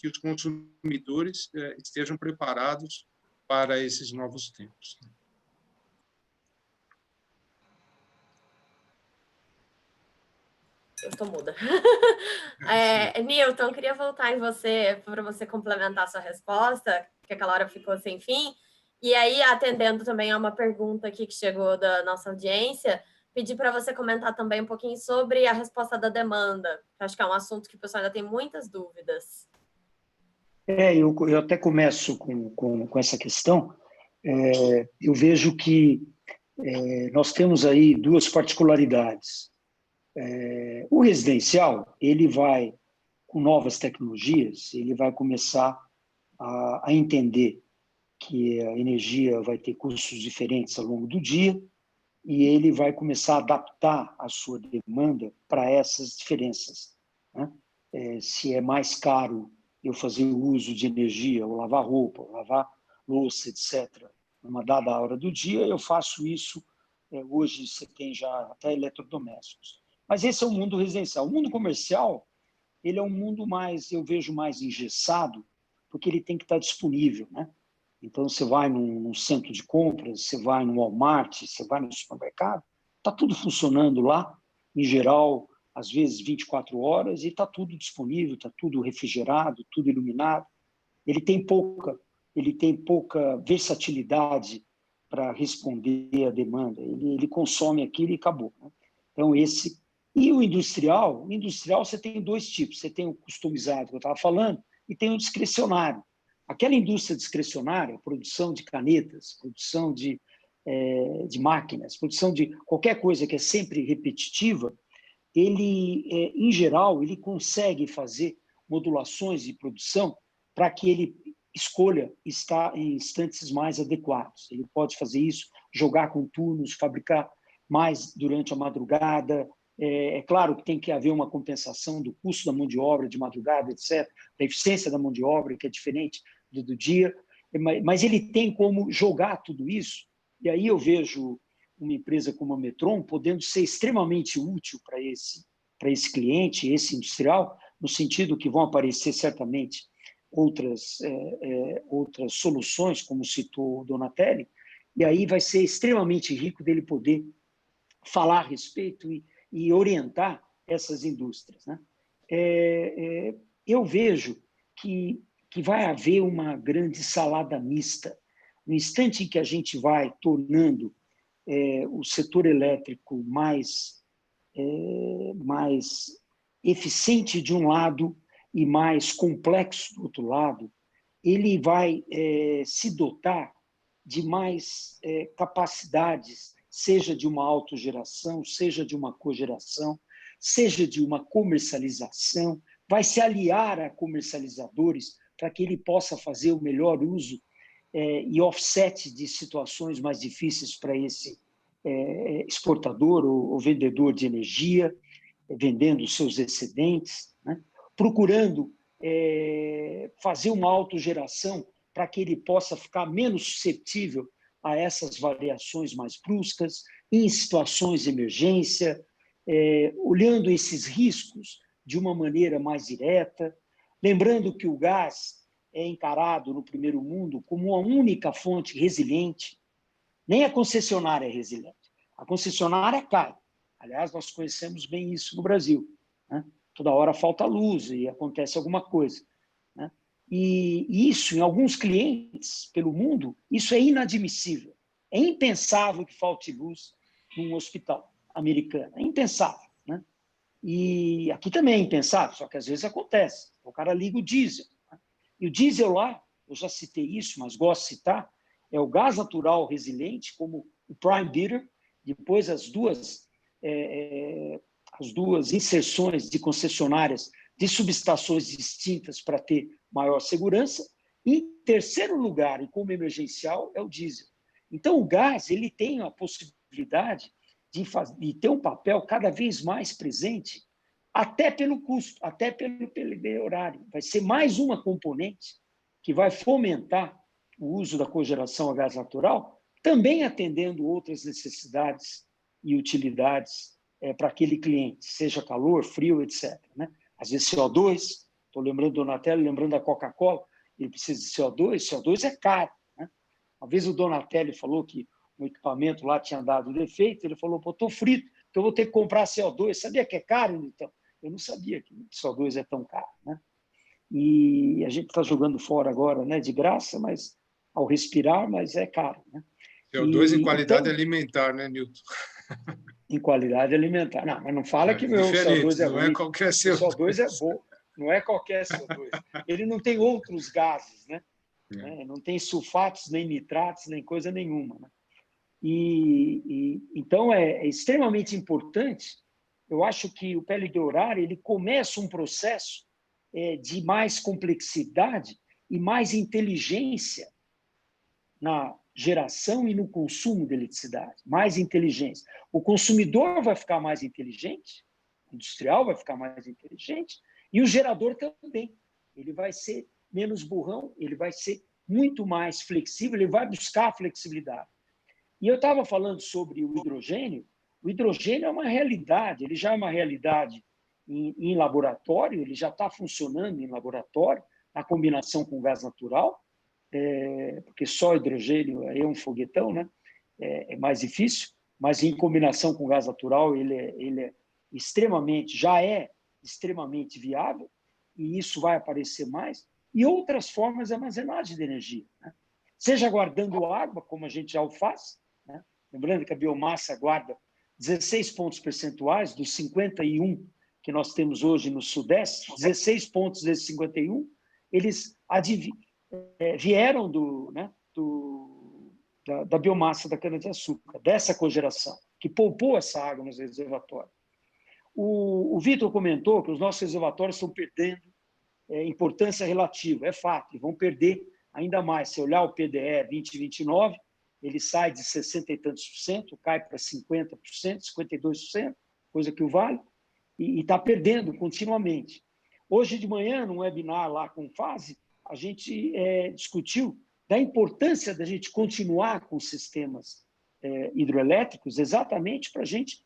os consumidores estejam preparados para esses novos tempos. Eu estou muda. Newton, queria voltar em você para você complementar a sua resposta, que aquela hora ficou sem fim. E aí, atendendo também a uma pergunta aqui que chegou da nossa audiência, pedir para você comentar também um pouquinho sobre a resposta da demanda, que acho que é um assunto que o pessoal ainda tem muitas dúvidas. Eu até começo com essa questão. Eu vejo que nós temos aí duas particularidades. O residencial, ele vai, com novas tecnologias, ele vai começar a entender que a energia vai ter custos diferentes ao longo do dia e ele vai começar a adaptar a sua demanda para essas diferenças, né? Se é mais caro eu fazer o uso de energia, ou lavar roupa, ou lavar louça, etc., numa dada hora do dia, eu faço isso. Hoje você tem já até eletrodomésticos. Mas esse é o mundo residencial. O mundo comercial, ele é um mundo eu vejo mais engessado, porque ele tem que estar disponível, né? Então, você vai num centro de compras, você vai no Walmart, você vai no supermercado, está tudo funcionando lá, em geral, às vezes 24 horas, e está tudo disponível, está tudo refrigerado, tudo iluminado. Ele tem pouca versatilidade para responder à demanda. Ele consome aquilo e acabou, né? Então, E o industrial você tem dois tipos. Você tem o customizado, que eu estava falando, e tem o discricionário. Aquela indústria discricionária, produção de canetas, produção de máquinas, produção de qualquer coisa que é sempre repetitiva, ele, em geral, ele consegue fazer modulações de produção para que ele escolha estar em instantes mais adequados. Ele pode fazer isso, jogar com turnos, fabricar mais durante a madrugada. É claro que tem que haver uma compensação do custo da mão de obra de madrugada, etc., da eficiência da mão de obra, que é diferente do dia, mas ele tem como jogar tudo isso, e aí eu vejo uma empresa como a Metron podendo ser extremamente útil para esse cliente, esse industrial, no sentido que vão aparecer certamente outras soluções, como citou o Donatelli, e aí vai ser extremamente rico dele poder falar a respeito e orientar essas indústrias, né? Eu vejo que vai haver uma grande salada mista. No instante em que a gente vai tornando o setor elétrico mais eficiente de um lado e mais complexo do outro lado, ele vai se dotar de mais capacidades, seja de uma autogeração, seja de uma cogeração, seja de uma comercialização, vai se aliar a comercializadores para que ele possa fazer o melhor uso e offset de situações mais difíceis para esse exportador ou vendedor de energia, vendendo seus excedentes, né? Procurando fazer uma autogeração para que ele possa ficar menos suscetível a essas variações mais bruscas, em situações de emergência, olhando esses riscos de uma maneira mais direta, lembrando que o gás é encarado no primeiro mundo como uma única fonte resiliente. Nem a concessionária é resiliente. A concessionária cai. Aliás, nós conhecemos bem isso no Brasil, né? Toda hora falta luz e acontece alguma coisa, né? E isso, em alguns clientes pelo mundo, isso é inadmissível. É impensável que falte luz num hospital americano. É impensável, né? E aqui também é impensável, só que às vezes acontece. O cara liga o diesel, né? E o diesel lá, eu já citei isso, mas gosto de citar, é o gás natural resiliente, como o prime bidder, depois as duas inserções de concessionárias de subestações distintas para ter maior segurança. E, em terceiro lugar, e como emergencial, é o diesel. Então, o gás ele tem a possibilidade de ter um papel cada vez mais presente, até pelo custo, até pelo horário. Vai ser mais uma componente que vai fomentar o uso da cogeração a gás natural, também atendendo outras necessidades e utilidades para aquele cliente, seja calor, frio, etc., né? Às vezes CO2, estou lembrando do Donatelli, lembrando da Coca-Cola, ele precisa de CO2 é caro, né? Uma vez o Donatelli falou que o equipamento lá tinha dado defeito, ele falou, pô, estou frito, então eu vou ter que comprar CO2. Sabia que é caro, então? Eu não sabia que CO2 é tão caro, né? E a gente está jogando fora agora, né, de graça, mas ao respirar, mas é caro, né? CO2 em qualidade alimentar, né, Newton? Em qualidade alimentar. Não, mas não fala que o meu CO2 é não ruim. É qualquer CO2. O CO2 é bom, não é qualquer CO2. Ele não tem outros gases, né? Não tem sulfatos, nem nitratos, nem coisa nenhuma, né? Então, é extremamente importante. Eu acho que o pele de horário ele começa um processo de mais complexidade e mais inteligência na geração e no consumo de eletricidade, mais inteligência. O consumidor vai ficar mais inteligente, o industrial vai ficar mais inteligente, e o gerador também. Ele vai ser menos burrão, ele vai ser muito mais flexível, ele vai buscar a flexibilidade. E eu estava falando sobre o hidrogênio é uma realidade, ele já é uma realidade em laboratório, ele já está funcionando em laboratório, na combinação com gás natural, porque só hidrogênio é um foguetão, né? É mais difícil, mas em combinação com gás natural já é extremamente viável, e isso vai aparecer mais, e outras formas de armazenagem de energia, né? Seja guardando água, como a gente já o faz, né? Lembrando que a biomassa guarda 16 pontos percentuais dos 51 que nós temos hoje no Sudeste, 16 pontos desses 51, eles vieram da biomassa da cana-de-açúcar, dessa cogeração, que poupou essa água nos reservatórios. O Vitor comentou que os nossos reservatórios estão perdendo importância relativa, é fato, e vão perder ainda mais. Se olhar o PDE 2029, ele sai de 60 e tantos por cento, cai para 50%, 52%, coisa que o vale, e está perdendo continuamente. Hoje de manhã, num webinar lá com Fase, a gente discutiu da importância da gente continuar com sistemas hidroelétricos exatamente para a gente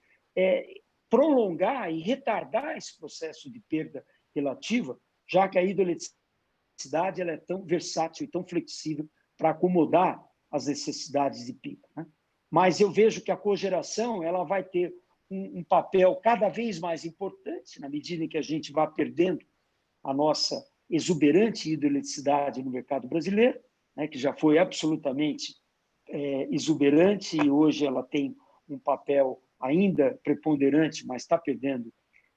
prolongar e retardar esse processo de perda relativa, já que a hidroeletricidade ela é tão versátil e tão flexível para acomodar as necessidades de pico, né? Mas eu vejo que a cogeração ela vai ter um papel cada vez mais importante na medida em que a gente vai perdendo a nossa exuberante hidroeletricidade no mercado brasileiro, né, que já foi absolutamente exuberante e hoje ela tem um papel ainda preponderante, mas está perdendo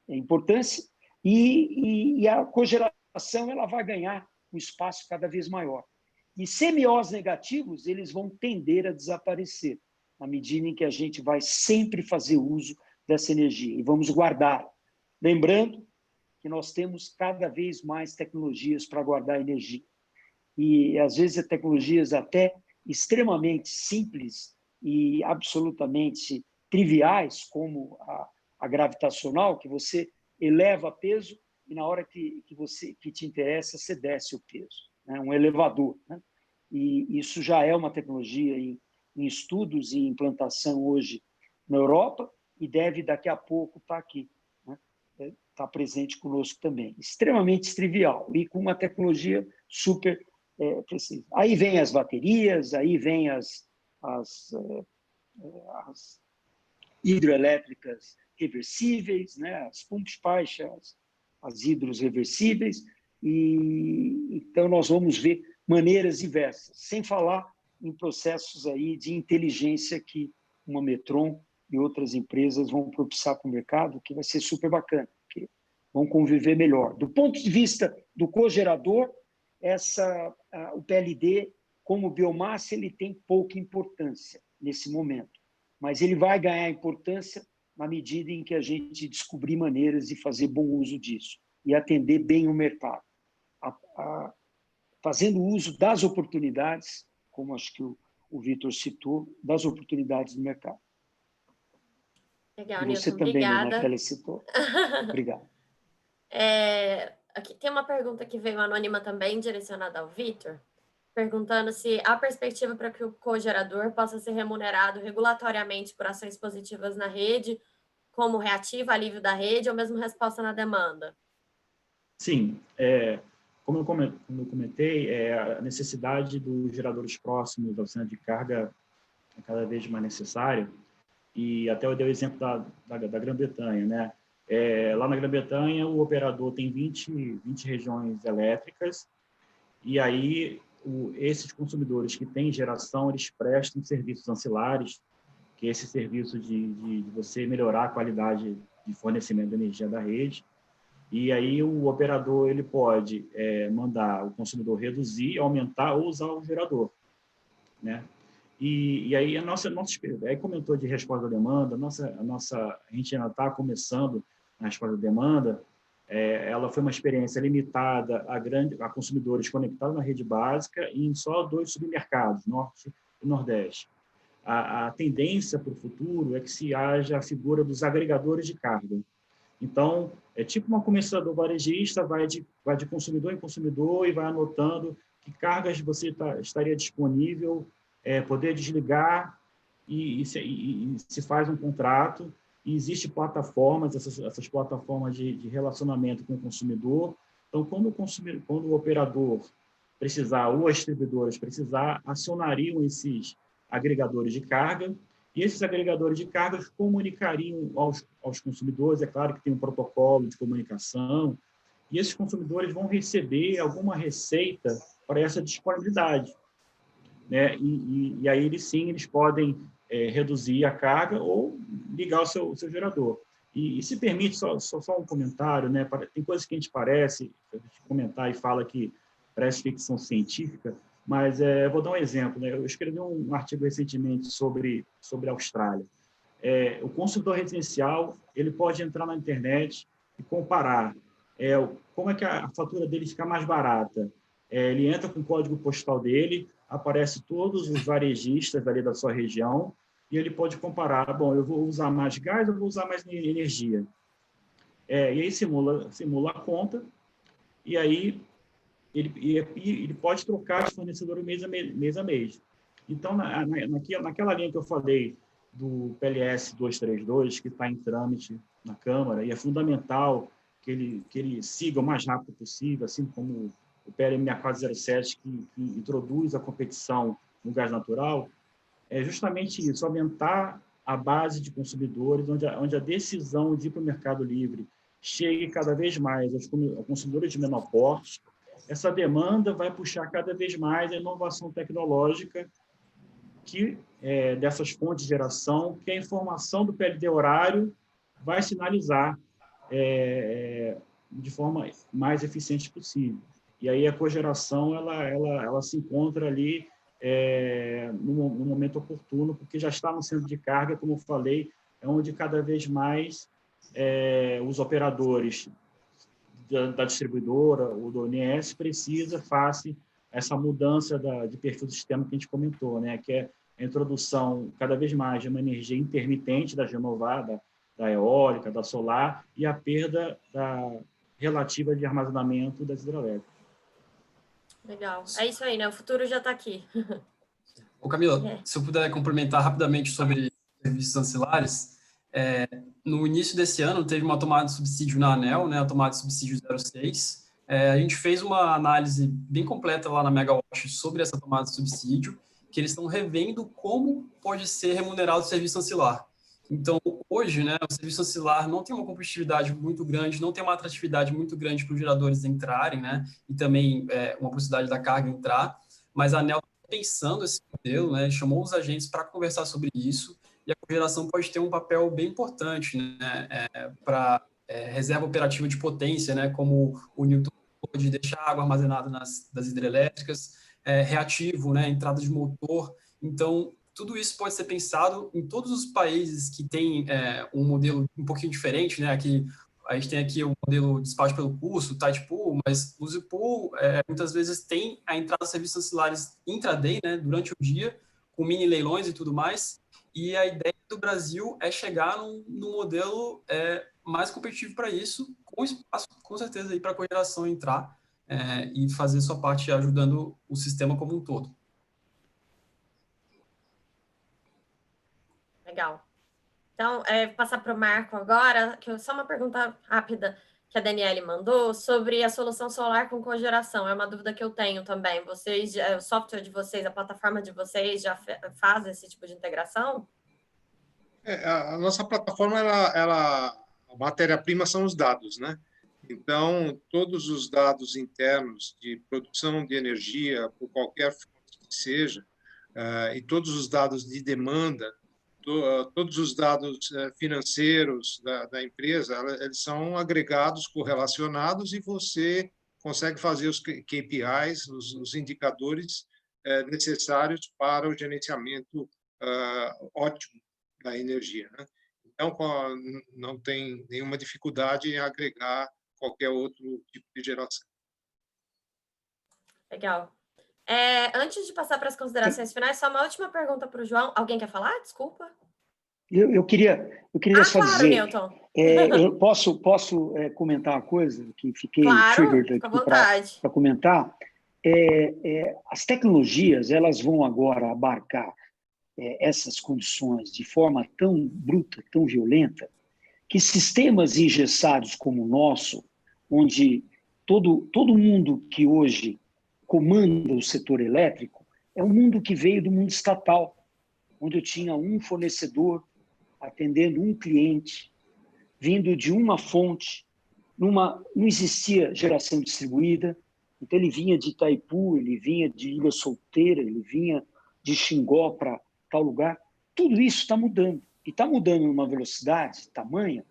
importância, e a cogeração ela vai ganhar um espaço cada vez maior. E semiós negativos eles vão tender a desaparecer na medida em que a gente vai sempre fazer uso dessa energia e vamos guardar. Lembrando que nós temos cada vez mais tecnologias para guardar energia. E, às vezes, tecnologias até extremamente simples e absolutamente triviais, como a gravitacional, que você eleva peso e, na hora que te interessa, você desce o peso, né? Um elevador, né? e isso já é uma tecnologia em estudos e implantação hoje na Europa e deve daqui a pouco estar aqui, né? Estar presente conosco também. Extremamente trivial e com uma tecnologia super precisa. Aí vem as baterias, aí vem as hidroelétricas reversíveis, né? As pumpspaich, as hidros reversíveis, e então nós vamos ver maneiras diversas, sem falar em processos aí de inteligência que uma Metron e outras empresas vão propiciar para o mercado, que vai ser super bacana, que vão conviver melhor. Do ponto de vista do cogerador, o PLD, como biomassa, ele tem pouca importância nesse momento, mas ele vai ganhar importância na medida em que a gente descobrir maneiras de fazer bom uso disso e atender bem o mercado, fazendo uso das oportunidades, como acho que o Vitor citou, das oportunidades do mercado. Legal, e você Newton, também, obrigada. Donatelli, citou. Obrigado. Aqui tem uma pergunta que veio anônima também, direcionada ao Vitor, perguntando se há perspectiva para que o cogerador possa ser remunerado regulatoriamente por ações positivas na rede, como reativa, alívio da rede, ou mesmo resposta na demanda. Sim, como eu comentei, a necessidade dos geradores próximos da usina de carga é cada vez mais necessária, e até eu dei o exemplo da Grã-Bretanha, né? Lá na Grã-Bretanha, o operador tem 20 regiões elétricas, e aí esses consumidores que têm geração, eles prestam serviços ancilares, que é esse serviço de você melhorar a qualidade de fornecimento de energia da rede. E aí o operador ele pode mandar o consumidor reduzir, aumentar ou usar o gerador, né? E aí aí comentou de resposta à demanda, a gente ainda está começando a resposta à demanda. Ela foi uma experiência limitada a consumidores conectados na rede básica e em só 2 submercados, Norte e Nordeste. A tendência para o futuro é que se haja a figura dos agregadores de carga. Então, é tipo uma comercializadora varejista, vai de consumidor em consumidor e vai anotando que cargas você estaria disponível, poder desligar e se faz um contrato. E existem plataformas, essas plataformas de relacionamento com o consumidor. Então, quando o operador precisar, ou as distribuidoras precisar, acionariam esses agregadores de carga, e esses agregadores de cargas comunicariam aos consumidores, é claro que tem um protocolo de comunicação, e esses consumidores vão receber alguma receita para essa disponibilidade, né? E aí eles podem reduzir a carga ou ligar o seu gerador. E se permite só um comentário, né? Tem coisas que a gente comentar e fala que parece ficção científica, mas vou dar um exemplo, né? Eu escrevi um artigo recentemente sobre a Austrália. O consumidor residencial ele pode entrar na internet e comparar como é que a fatura dele fica mais barata. Ele entra com o código postal dele, aparece todos os varejistas ali da sua região e ele pode comparar, bom, eu vou usar mais gás ou vou usar mais energia. E aí simula a conta e aí ele pode trocar de fornecedor mês a mês. Então, naquela linha que eu falei do PLS 232, que está em trâmite na Câmara, e é fundamental que ele siga o mais rápido possível, assim como o PLM 6407, que introduz a competição no gás natural, é justamente isso, aumentar a base de consumidores, onde a decisão de ir para o mercado livre chegue cada vez mais aos consumidores de menor porte. Essa demanda vai puxar cada vez mais a inovação tecnológica dessas fontes de geração, que a informação do PLD horário vai sinalizar de forma mais eficiente possível. E aí a cogeração ela se encontra ali no momento oportuno, porque já está no centro de carga, como eu falei, é onde cada vez mais os operadores da distribuidora ou do ONS precisa face a essa mudança de perfil do sistema que a gente comentou, né? Que é a introdução cada vez mais de uma energia intermitente das renováveis, da eólica, da solar, e a perda relativa de armazenamento das hidrelétricas. Legal. É isso aí, né? O futuro já está aqui. Ô Camila, se eu puder complementar rapidamente sobre serviços ancilares, no início desse ano teve uma tomada de subsídio na ANEEL, né, a tomada de subsídio 06. A gente fez uma análise bem completa lá na Megawatt sobre essa tomada de subsídio, que eles estão revendo como pode ser remunerado o serviço ancilar. Então, hoje, né, o serviço ancilar não tem uma competitividade muito grande, não tem uma atratividade muito grande para os geradores entrarem, né, e também uma possibilidade da carga entrar, mas a ANEEL pensando esse modelo, né, chamou os agentes para conversar sobre isso, e a cogeração pode ter um papel bem importante, né, para reserva operativa de potência, né, como o Newton de deixar água armazenada das hidrelétricas, reativo, né, entrada de motor. Então, tudo isso pode ser pensado em todos os países que têm um modelo um pouquinho diferente, né, aqui a gente tem aqui o modelo despacho pelo custo, o tight pool, mas o Z-Pool muitas vezes tem a entrada de serviços ancilares intraday, né, durante o dia, com mini leilões e tudo mais, e a ideia do Brasil é chegar num modelo mais competitivo para isso, com espaço, com certeza, para a cogeração entrar e fazer sua parte ajudando o sistema como um todo. Legal. Então, passar para o Marco agora, só uma pergunta rápida que a Daniele mandou sobre a solução solar com cogeração. É uma dúvida que eu tenho também. Vocês, o software de vocês, a plataforma de vocês já faz esse tipo de integração? A nossa plataforma, a matéria-prima são os dados, né? Então, todos os dados internos de produção de energia, por qualquer fonte que seja, e todos os dados de demanda, todos os dados financeiros da empresa, eles são agregados, correlacionados, e você consegue fazer os KPIs, os indicadores necessários para o gerenciamento ótimo da energia, né? Então, não tem nenhuma dificuldade em agregar qualquer outro tipo de geração. Legal. Antes de passar para as considerações finais, só uma última pergunta para o João. Alguém quer falar? Desculpa. Eu queria só claro, dizer... Newton. Eu posso comentar uma coisa que fiquei triggered aqui para comentar? As tecnologias, elas vão agora abarcar essas condições de forma tão bruta, tão violenta, que sistemas engessados como o nosso, onde todo mundo que hoje comanda o setor elétrico é um mundo que veio do mundo estatal, onde eu tinha um fornecedor atendendo um cliente, vindo de uma fonte, não existia geração distribuída, então ele vinha de Itaipu, ele vinha de Ilha Solteira, ele vinha de Xingó para tal lugar. Tudo isso está mudando, e está mudando numa velocidade tamanha,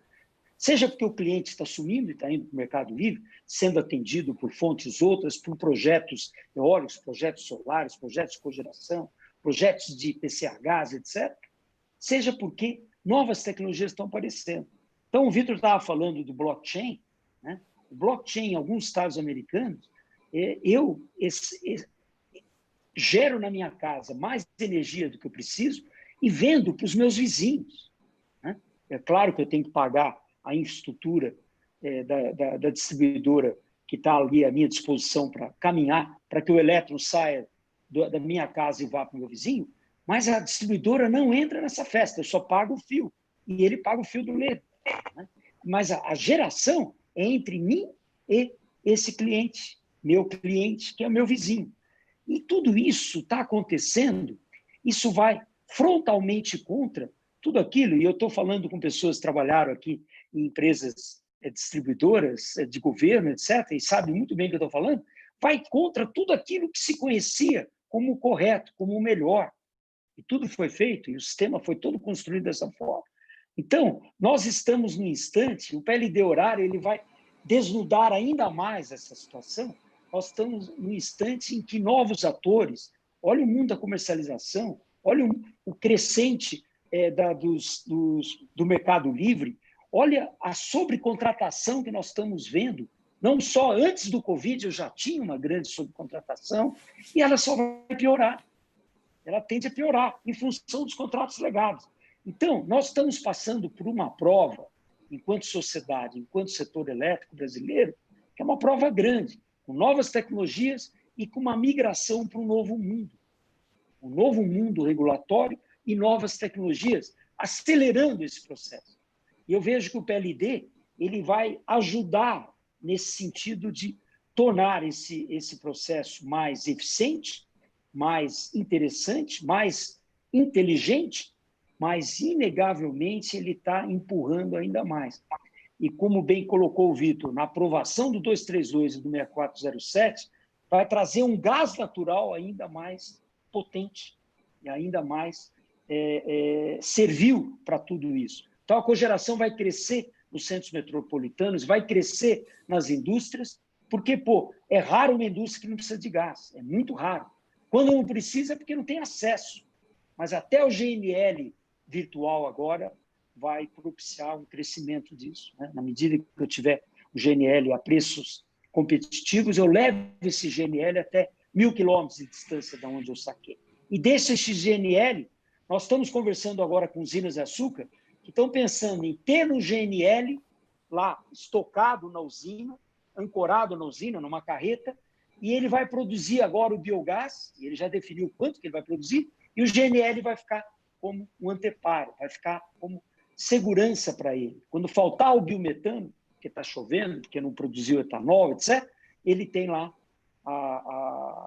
seja porque o cliente está sumindo e está indo para o mercado livre, sendo atendido por fontes outras, por projetos eólicos, projetos solares, projetos de cogeração, projetos de PCHs, etc., seja porque novas tecnologias estão aparecendo. Então, o Vitor estava falando do blockchain, né? O blockchain em alguns estados americanos, eu gero na minha casa mais energia do que eu preciso e vendo para os meus vizinhos, né? É claro que eu tenho que pagar a infraestrutura da distribuidora que está ali à minha disposição para caminhar, para que o elétron saia da minha casa e vá para o meu vizinho, mas a distribuidora não entra nessa festa, eu só pago o fio, e ele paga o fio do leite, né? Mas a geração é entre mim e esse cliente, meu cliente, que é o meu vizinho. E tudo isso está acontecendo, isso vai frontalmente contra tudo aquilo, e eu estou falando com pessoas que trabalharam aqui em empresas distribuidoras de governo, etc., e sabem muito bem o que eu estou falando, vai contra tudo aquilo que se conhecia como o correto, como o melhor. E tudo foi feito, e o sistema foi todo construído dessa forma. Então, nós estamos no instante, o PLD horário ele vai desnudar ainda mais essa situação. Nós estamos no instante em que novos atores, olha o mundo da comercialização, olha o crescente do mercado livre, olha a sobrecontratação que nós estamos vendo. Não só antes do Covid eu já tinha uma grande sobrecontratação, e ela só vai piorar. Ela tende a piorar em função dos contratos legados. Então, nós estamos passando por uma prova, enquanto sociedade, enquanto setor elétrico brasileiro, que é uma prova grande, com novas tecnologias e com uma migração para um novo mundo regulatório e novas tecnologias, acelerando esse processo. E eu vejo que o PLD ele vai ajudar nesse sentido de tornar esse processo mais eficiente, mais interessante, mais inteligente, mas, inegavelmente, ele está empurrando ainda mais. E, como bem colocou o Vitor, na aprovação do 232 e do 6407, vai trazer um gás natural ainda mais potente e ainda mais servil para tudo isso. Então, a cogeração vai crescer nos centros metropolitanos, vai crescer nas indústrias, porque, é raro uma indústria que não precisa de gás, é muito raro. Quando não precisa, é porque não tem acesso. Mas até o GNL virtual agora vai propiciar um crescimento disso, né? Na medida que eu tiver o GNL a preços competitivos, eu levo esse GNL até 1.000 quilômetros de distância de onde eu saquei. E desse GNL, nós estamos conversando agora com usinas de açúcar que estão pensando em ter um GNL lá estocado na usina, ancorado na usina, numa carreta, e ele vai produzir agora o biogás, e ele já definiu quanto que ele vai produzir, e o GNL vai ficar como um anteparo, vai ficar como segurança para ele. Quando faltar o biometano, porque está chovendo, porque não produziu etanol, etc., ele tem lá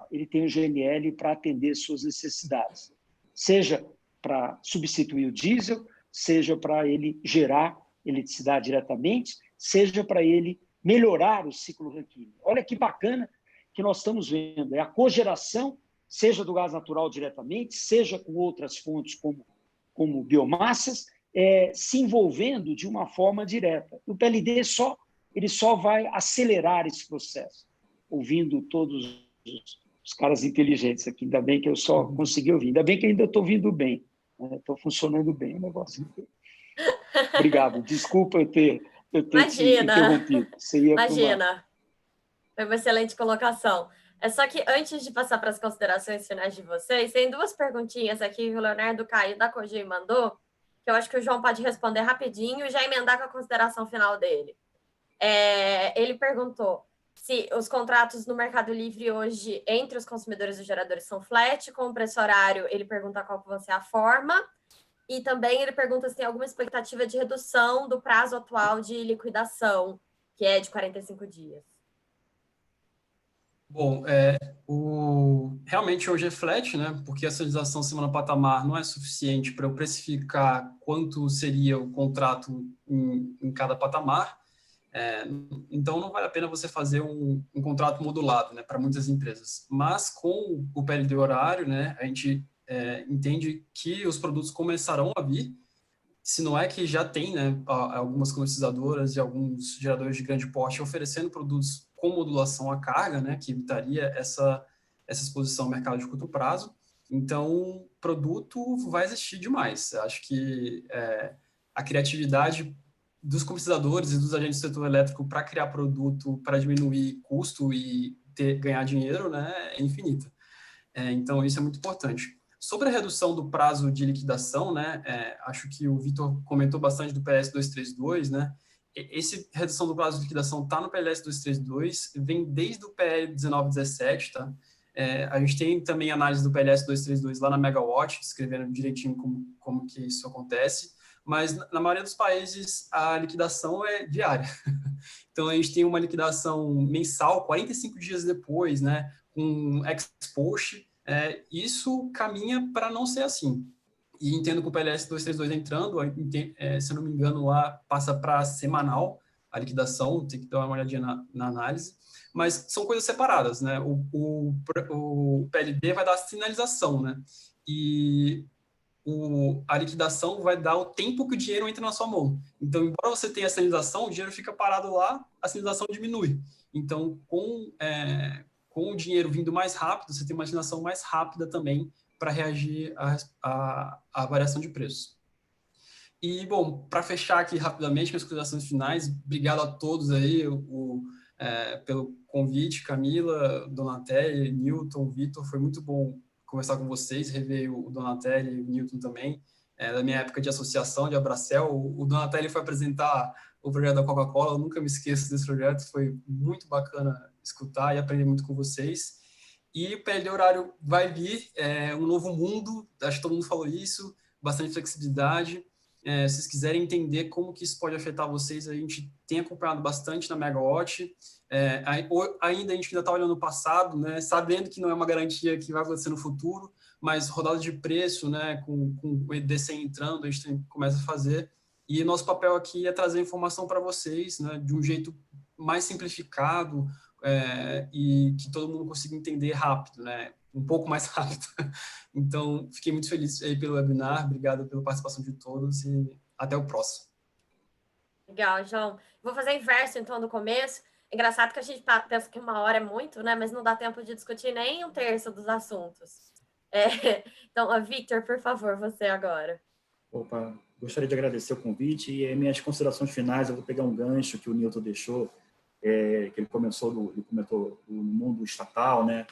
ele tem o GNL para atender suas necessidades, seja para substituir o diesel, seja para ele gerar eletricidade diretamente, seja para ele melhorar o ciclo Rankine. Olha que bacana que nós estamos vendo, é a cogeração, seja do gás natural diretamente, seja com outras fontes como biomassas, se envolvendo de uma forma direta. O PLD ele só vai acelerar esse processo, ouvindo todos os caras inteligentes aqui. Ainda bem que eu só consegui ouvir, ainda bem que ainda estou ouvindo bem, estou funcionando bem o negócio. Obrigado, desculpa eu ter te interrompido. Imagina, foi uma excelente colocação. É só que antes de passar para as considerações finais de vocês, tem duas perguntinhas aqui que o Leonardo Caio da Cogei mandou, que eu acho que o João pode responder rapidinho e já emendar com a consideração final dele. Ele perguntou se os contratos no Mercado Livre hoje entre os consumidores e os geradores são flat, com o preço horário, ele pergunta qual que vai ser a forma, e também ele pergunta se tem alguma expectativa de redução do prazo atual de liquidação, que é de 45 dias. Bom, realmente hoje é flat, né? Porque a sinalização acima no patamar não é suficiente para eu precificar quanto seria o contrato em cada patamar. Então, não vale a pena você fazer um contrato modulado, né, para muitas empresas. Mas, com o PLD horário, né, a gente entende que os produtos começarão a vir, se não é que já tem, né, algumas comercializadoras e alguns geradores de grande porte oferecendo produtos com modulação à carga, né, que evitaria essa exposição ao mercado de curto prazo. Então, produto vai existir demais. Acho que a criatividade dos comercializadores e dos agentes do setor elétrico para criar produto, para diminuir custo e ganhar dinheiro, né, é infinita. Então, isso é muito importante. Sobre a redução do prazo de liquidação, né, acho que o Vitor comentou bastante do PLS 232, né, essa redução do prazo de liquidação está no PLS 232, vem desde o PL 1917, tá? A gente tem também análise do PLS 232 lá na Megawatt, escrevendo direitinho como que isso acontece, mas na maioria dos países a liquidação é diária. Então, a gente tem uma liquidação mensal, 45 dias depois, né, com ex-post. Isso caminha para não ser assim. E entendo que o PLS 232 entrando, se eu não me engano, lá passa para semanal a liquidação, tem que dar uma olhadinha na análise, mas são coisas separadas, né? O PLD vai dar a sinalização, né? E a liquidação vai dar o tempo que o dinheiro entra na sua mão. Então, embora você tenha a sinalização, o dinheiro fica parado lá, a sinalização diminui. Então, com o dinheiro vindo mais rápido, você tem uma sinalização mais rápida também para reagir à variação de preços. E, bom, para fechar aqui rapidamente com as considerações finais, obrigado a todos aí pelo convite, Camila, Donatelli, Newton, Vitor, foi muito bom conversar com vocês, rever o Donatelli e o Newton também, da minha época de associação, de Abracel. O Donatelli foi apresentar o projeto da Coca-Cola, eu nunca me esqueço desse projeto, foi muito bacana escutar e aprender muito com vocês. E o PLD horário vai vir, um novo mundo, acho que todo mundo falou isso, bastante flexibilidade. Se vocês quiserem entender como que isso pode afetar vocês, a gente tem acompanhado bastante na Megawatt. Ainda a gente ainda está olhando o passado, né, sabendo que não é uma garantia que vai acontecer no futuro, mas rodada de preço, né, com o EDC entrando, a gente começa a fazer. E nosso papel aqui é trazer informação para vocês, né, de um jeito mais simplificado, e que todo mundo consiga entender rápido, né, um pouco mais rápido. Então, fiquei muito feliz aí pelo webinar, obrigado pela participação de todos e até o próximo. Legal, João. Vou fazer inverso, então, do começo. Engraçado que a gente pensa que 1 hora é muito, né? Mas não dá tempo de discutir nem 1/3 dos assuntos. Então, Victor, por favor, você agora. Opa, gostaria de agradecer o convite e minhas considerações finais, eu vou pegar um gancho que o Nilton deixou, que ele comentou do mundo estatal, né?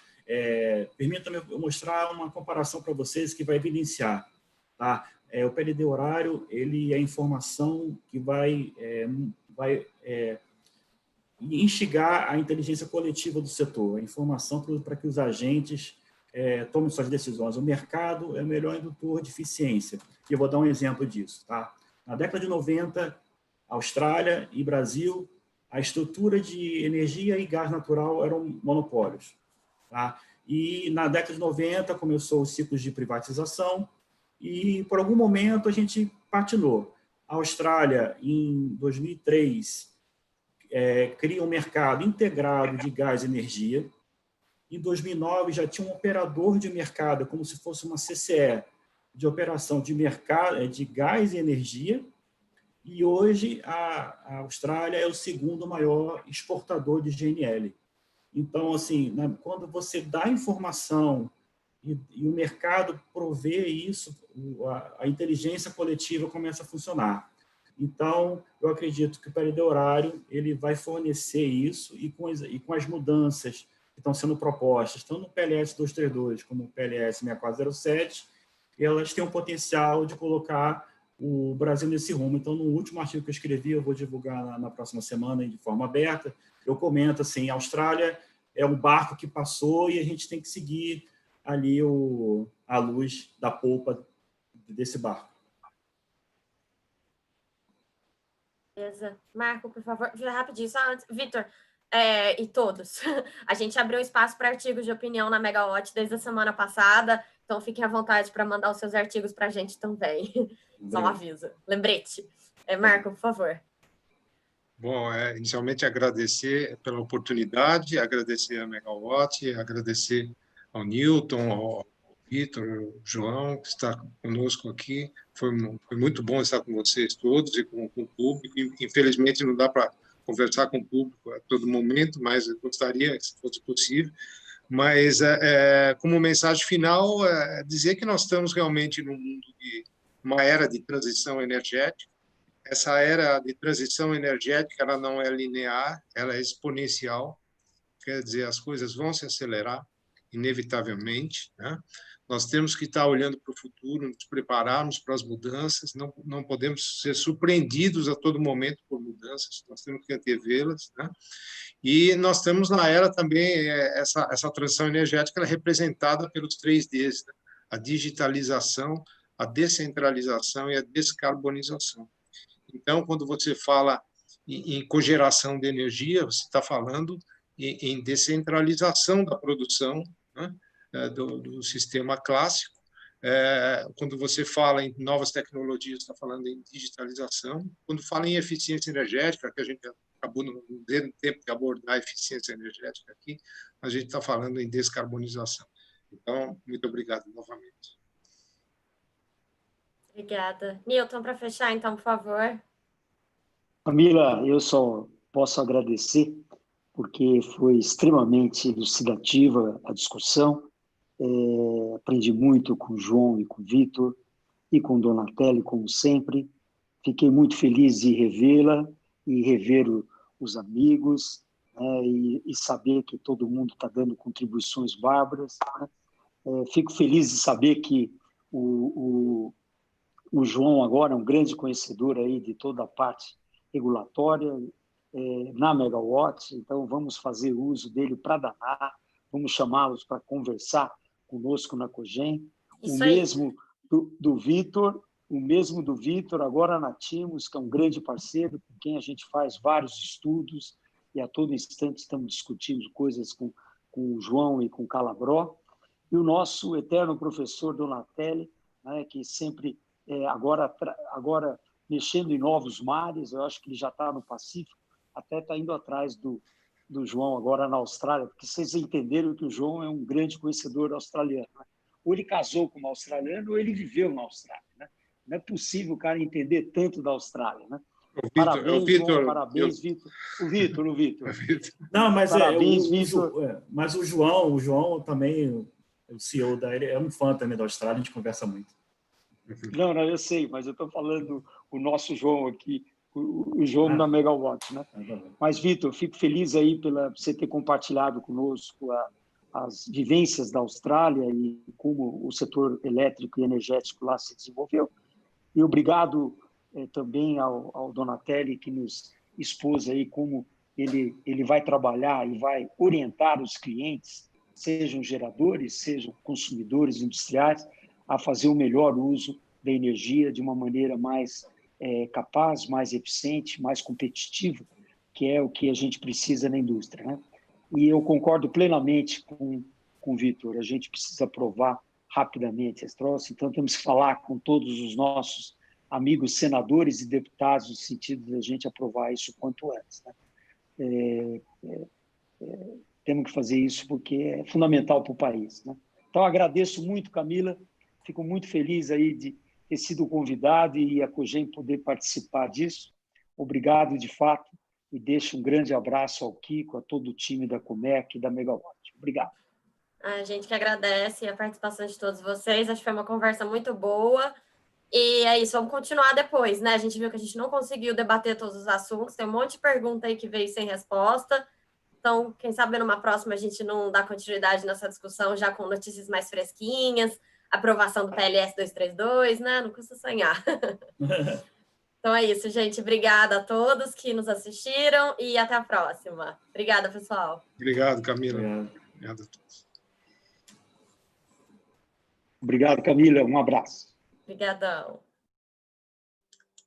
Permita-me mostrar uma comparação para vocês que vai evidenciar, tá? O PLD horário, ele é a informação que vai instigar a inteligência coletiva do setor, a informação para que os agentes tomem suas decisões. O mercado é o melhor indutor de eficiência. E eu vou dar um exemplo disso, tá? Na década de 90, Austrália e Brasil, a estrutura de energia e gás natural eram monopólios, tá? E na década de 90 começou os ciclos de privatização e, por algum momento, a gente patinou. A Austrália, em 2003, cria um mercado integrado de gás e energia. Em 2009, já tinha um operador de mercado, como se fosse uma CCE, de operação de mercado de gás e energia. E hoje, a Austrália é o segundo maior exportador de GNL. Então, assim, quando você dá informação e o mercado provê isso, a inteligência coletiva começa a funcionar. Então, eu acredito que o PLD horário ele vai fornecer isso e com as mudanças que estão sendo propostas, tanto no PLS 232 como no PLS 6407, elas têm um potencial de colocar o Brasil nesse rumo. Então, no último artigo que eu escrevi, eu vou divulgar na próxima semana de forma aberta, eu comento assim, a Austrália é um barco que passou e a gente tem que seguir ali a luz da polpa desse barco. Beleza. Marco, por favor, rapidinho, só antes. Vitor, e todos. A gente abriu espaço para artigos de opinião na Megawatt desde a semana passada, então fiquem à vontade para mandar os seus artigos para a gente também. Só um aviso. Lembrete. Marco, por favor. Bom, inicialmente agradecer pela oportunidade, agradecer a Megawatt, agradecer ao Nilton, ao Vitor, ao João, que está conosco aqui. Foi muito bom estar com vocês todos e com o público. Infelizmente, não dá para conversar com o público a todo momento, mas eu gostaria que fosse possível. Mas, como mensagem final, dizer que nós estamos realmente num mundo de uma era de transição energética. Essa era de transição energética, ela não é linear, ela é exponencial, quer dizer, as coisas vão se acelerar, inevitavelmente, né? Nós temos que estar olhando para o futuro, nos prepararmos para as mudanças, não podemos ser surpreendidos a todo momento por mudanças, nós temos que antevê-las, né? E nós temos na era também essa transição energética, ela é representada pelos 3Ds, né? A digitalização, a descentralização e a descarbonização. Então, quando você fala em cogeração de energia, você está falando em descentralização da produção, né, do sistema clássico. Quando você fala em novas tecnologias, está falando em digitalização. Quando fala em eficiência energética, que a gente acabou não tendo tempo de abordar a eficiência energética aqui, a gente está falando em descarbonização. Então, muito obrigado novamente. Obrigada. Nilton, para fechar, então, por favor. Camila, eu só posso agradecer, porque foi extremamente elucidativa a discussão. Aprendi muito com o João e com o Vitor, e com o Donatelli, como sempre. Fiquei muito feliz de revê-la e rever os amigos, né, e saber que todo mundo está dando contribuições bárbaras, né? Fico feliz de saber que o João agora é um grande conhecedor aí de toda a parte regulatória na Megawatt, então vamos fazer uso dele para danar, vamos chamá-los para conversar conosco na Cogem. Isso o aí. mesmo do Vitor, agora na Timos, que é um grande parceiro, com quem a gente faz vários estudos, e a todo instante estamos discutindo coisas com o João e com o Calabró, e o nosso eterno professor Donatelli, né, que sempre, agora mexendo em novos mares, eu acho que ele já está no Pacífico, até está indo atrás do João agora na Austrália, porque vocês entenderam que o João é um grande conhecedor australiano, né? Ou ele casou com uma australiana ou ele viveu na Austrália, né? Não é possível o cara entender tanto da Austrália, né? Parabéns, João, parabéns, Vitor. O Vitor. Não, mas parabéns, Vitor. Mas o João também, o CEO da ele é um fã também da Austrália, a gente conversa muito. Não, eu sei, mas eu estou falando o nosso João aqui, o João da Megawatt, né? Mas, Vitor, fico feliz aí pela você ter compartilhado conosco as vivências da Austrália e como o setor elétrico e energético lá se desenvolveu. E obrigado também ao Donatelli, que nos expôs aí como ele vai trabalhar e vai orientar os clientes, sejam geradores, sejam consumidores industriais, a fazer o melhor uso da energia de uma maneira mais capaz, mais eficiente, mais competitiva, que é o que a gente precisa na indústria, né? E eu concordo plenamente com o Vitor, a gente precisa aprovar rapidamente esse troço, então temos que falar com todos os nossos amigos senadores e deputados no sentido de a gente aprovar isso o quanto antes, né? Temos que fazer isso porque é fundamental para o país, né? Então, agradeço muito, Camila, fico muito feliz aí de ter sido convidado e a Cogem poder participar disso. Obrigado, de fato, e deixo um grande abraço ao Kiko, a todo o time da Comec e da Megawatt. Obrigado. A gente que agradece a participação de todos vocês, acho que foi uma conversa muito boa. E é isso, vamos continuar depois, né? A gente viu que a gente não conseguiu debater todos os assuntos, tem um monte de pergunta aí que veio sem resposta. Então, quem sabe numa próxima a gente não dá continuidade nessa discussão já com notícias mais fresquinhas, aprovação do PLS 232, né? Não custa sonhar. Então é isso, gente. Obrigada a todos que nos assistiram e até a próxima. Obrigada, pessoal. Obrigado, Camila. Obrigado a todos. Obrigado, Camila. Um abraço. Obrigadão.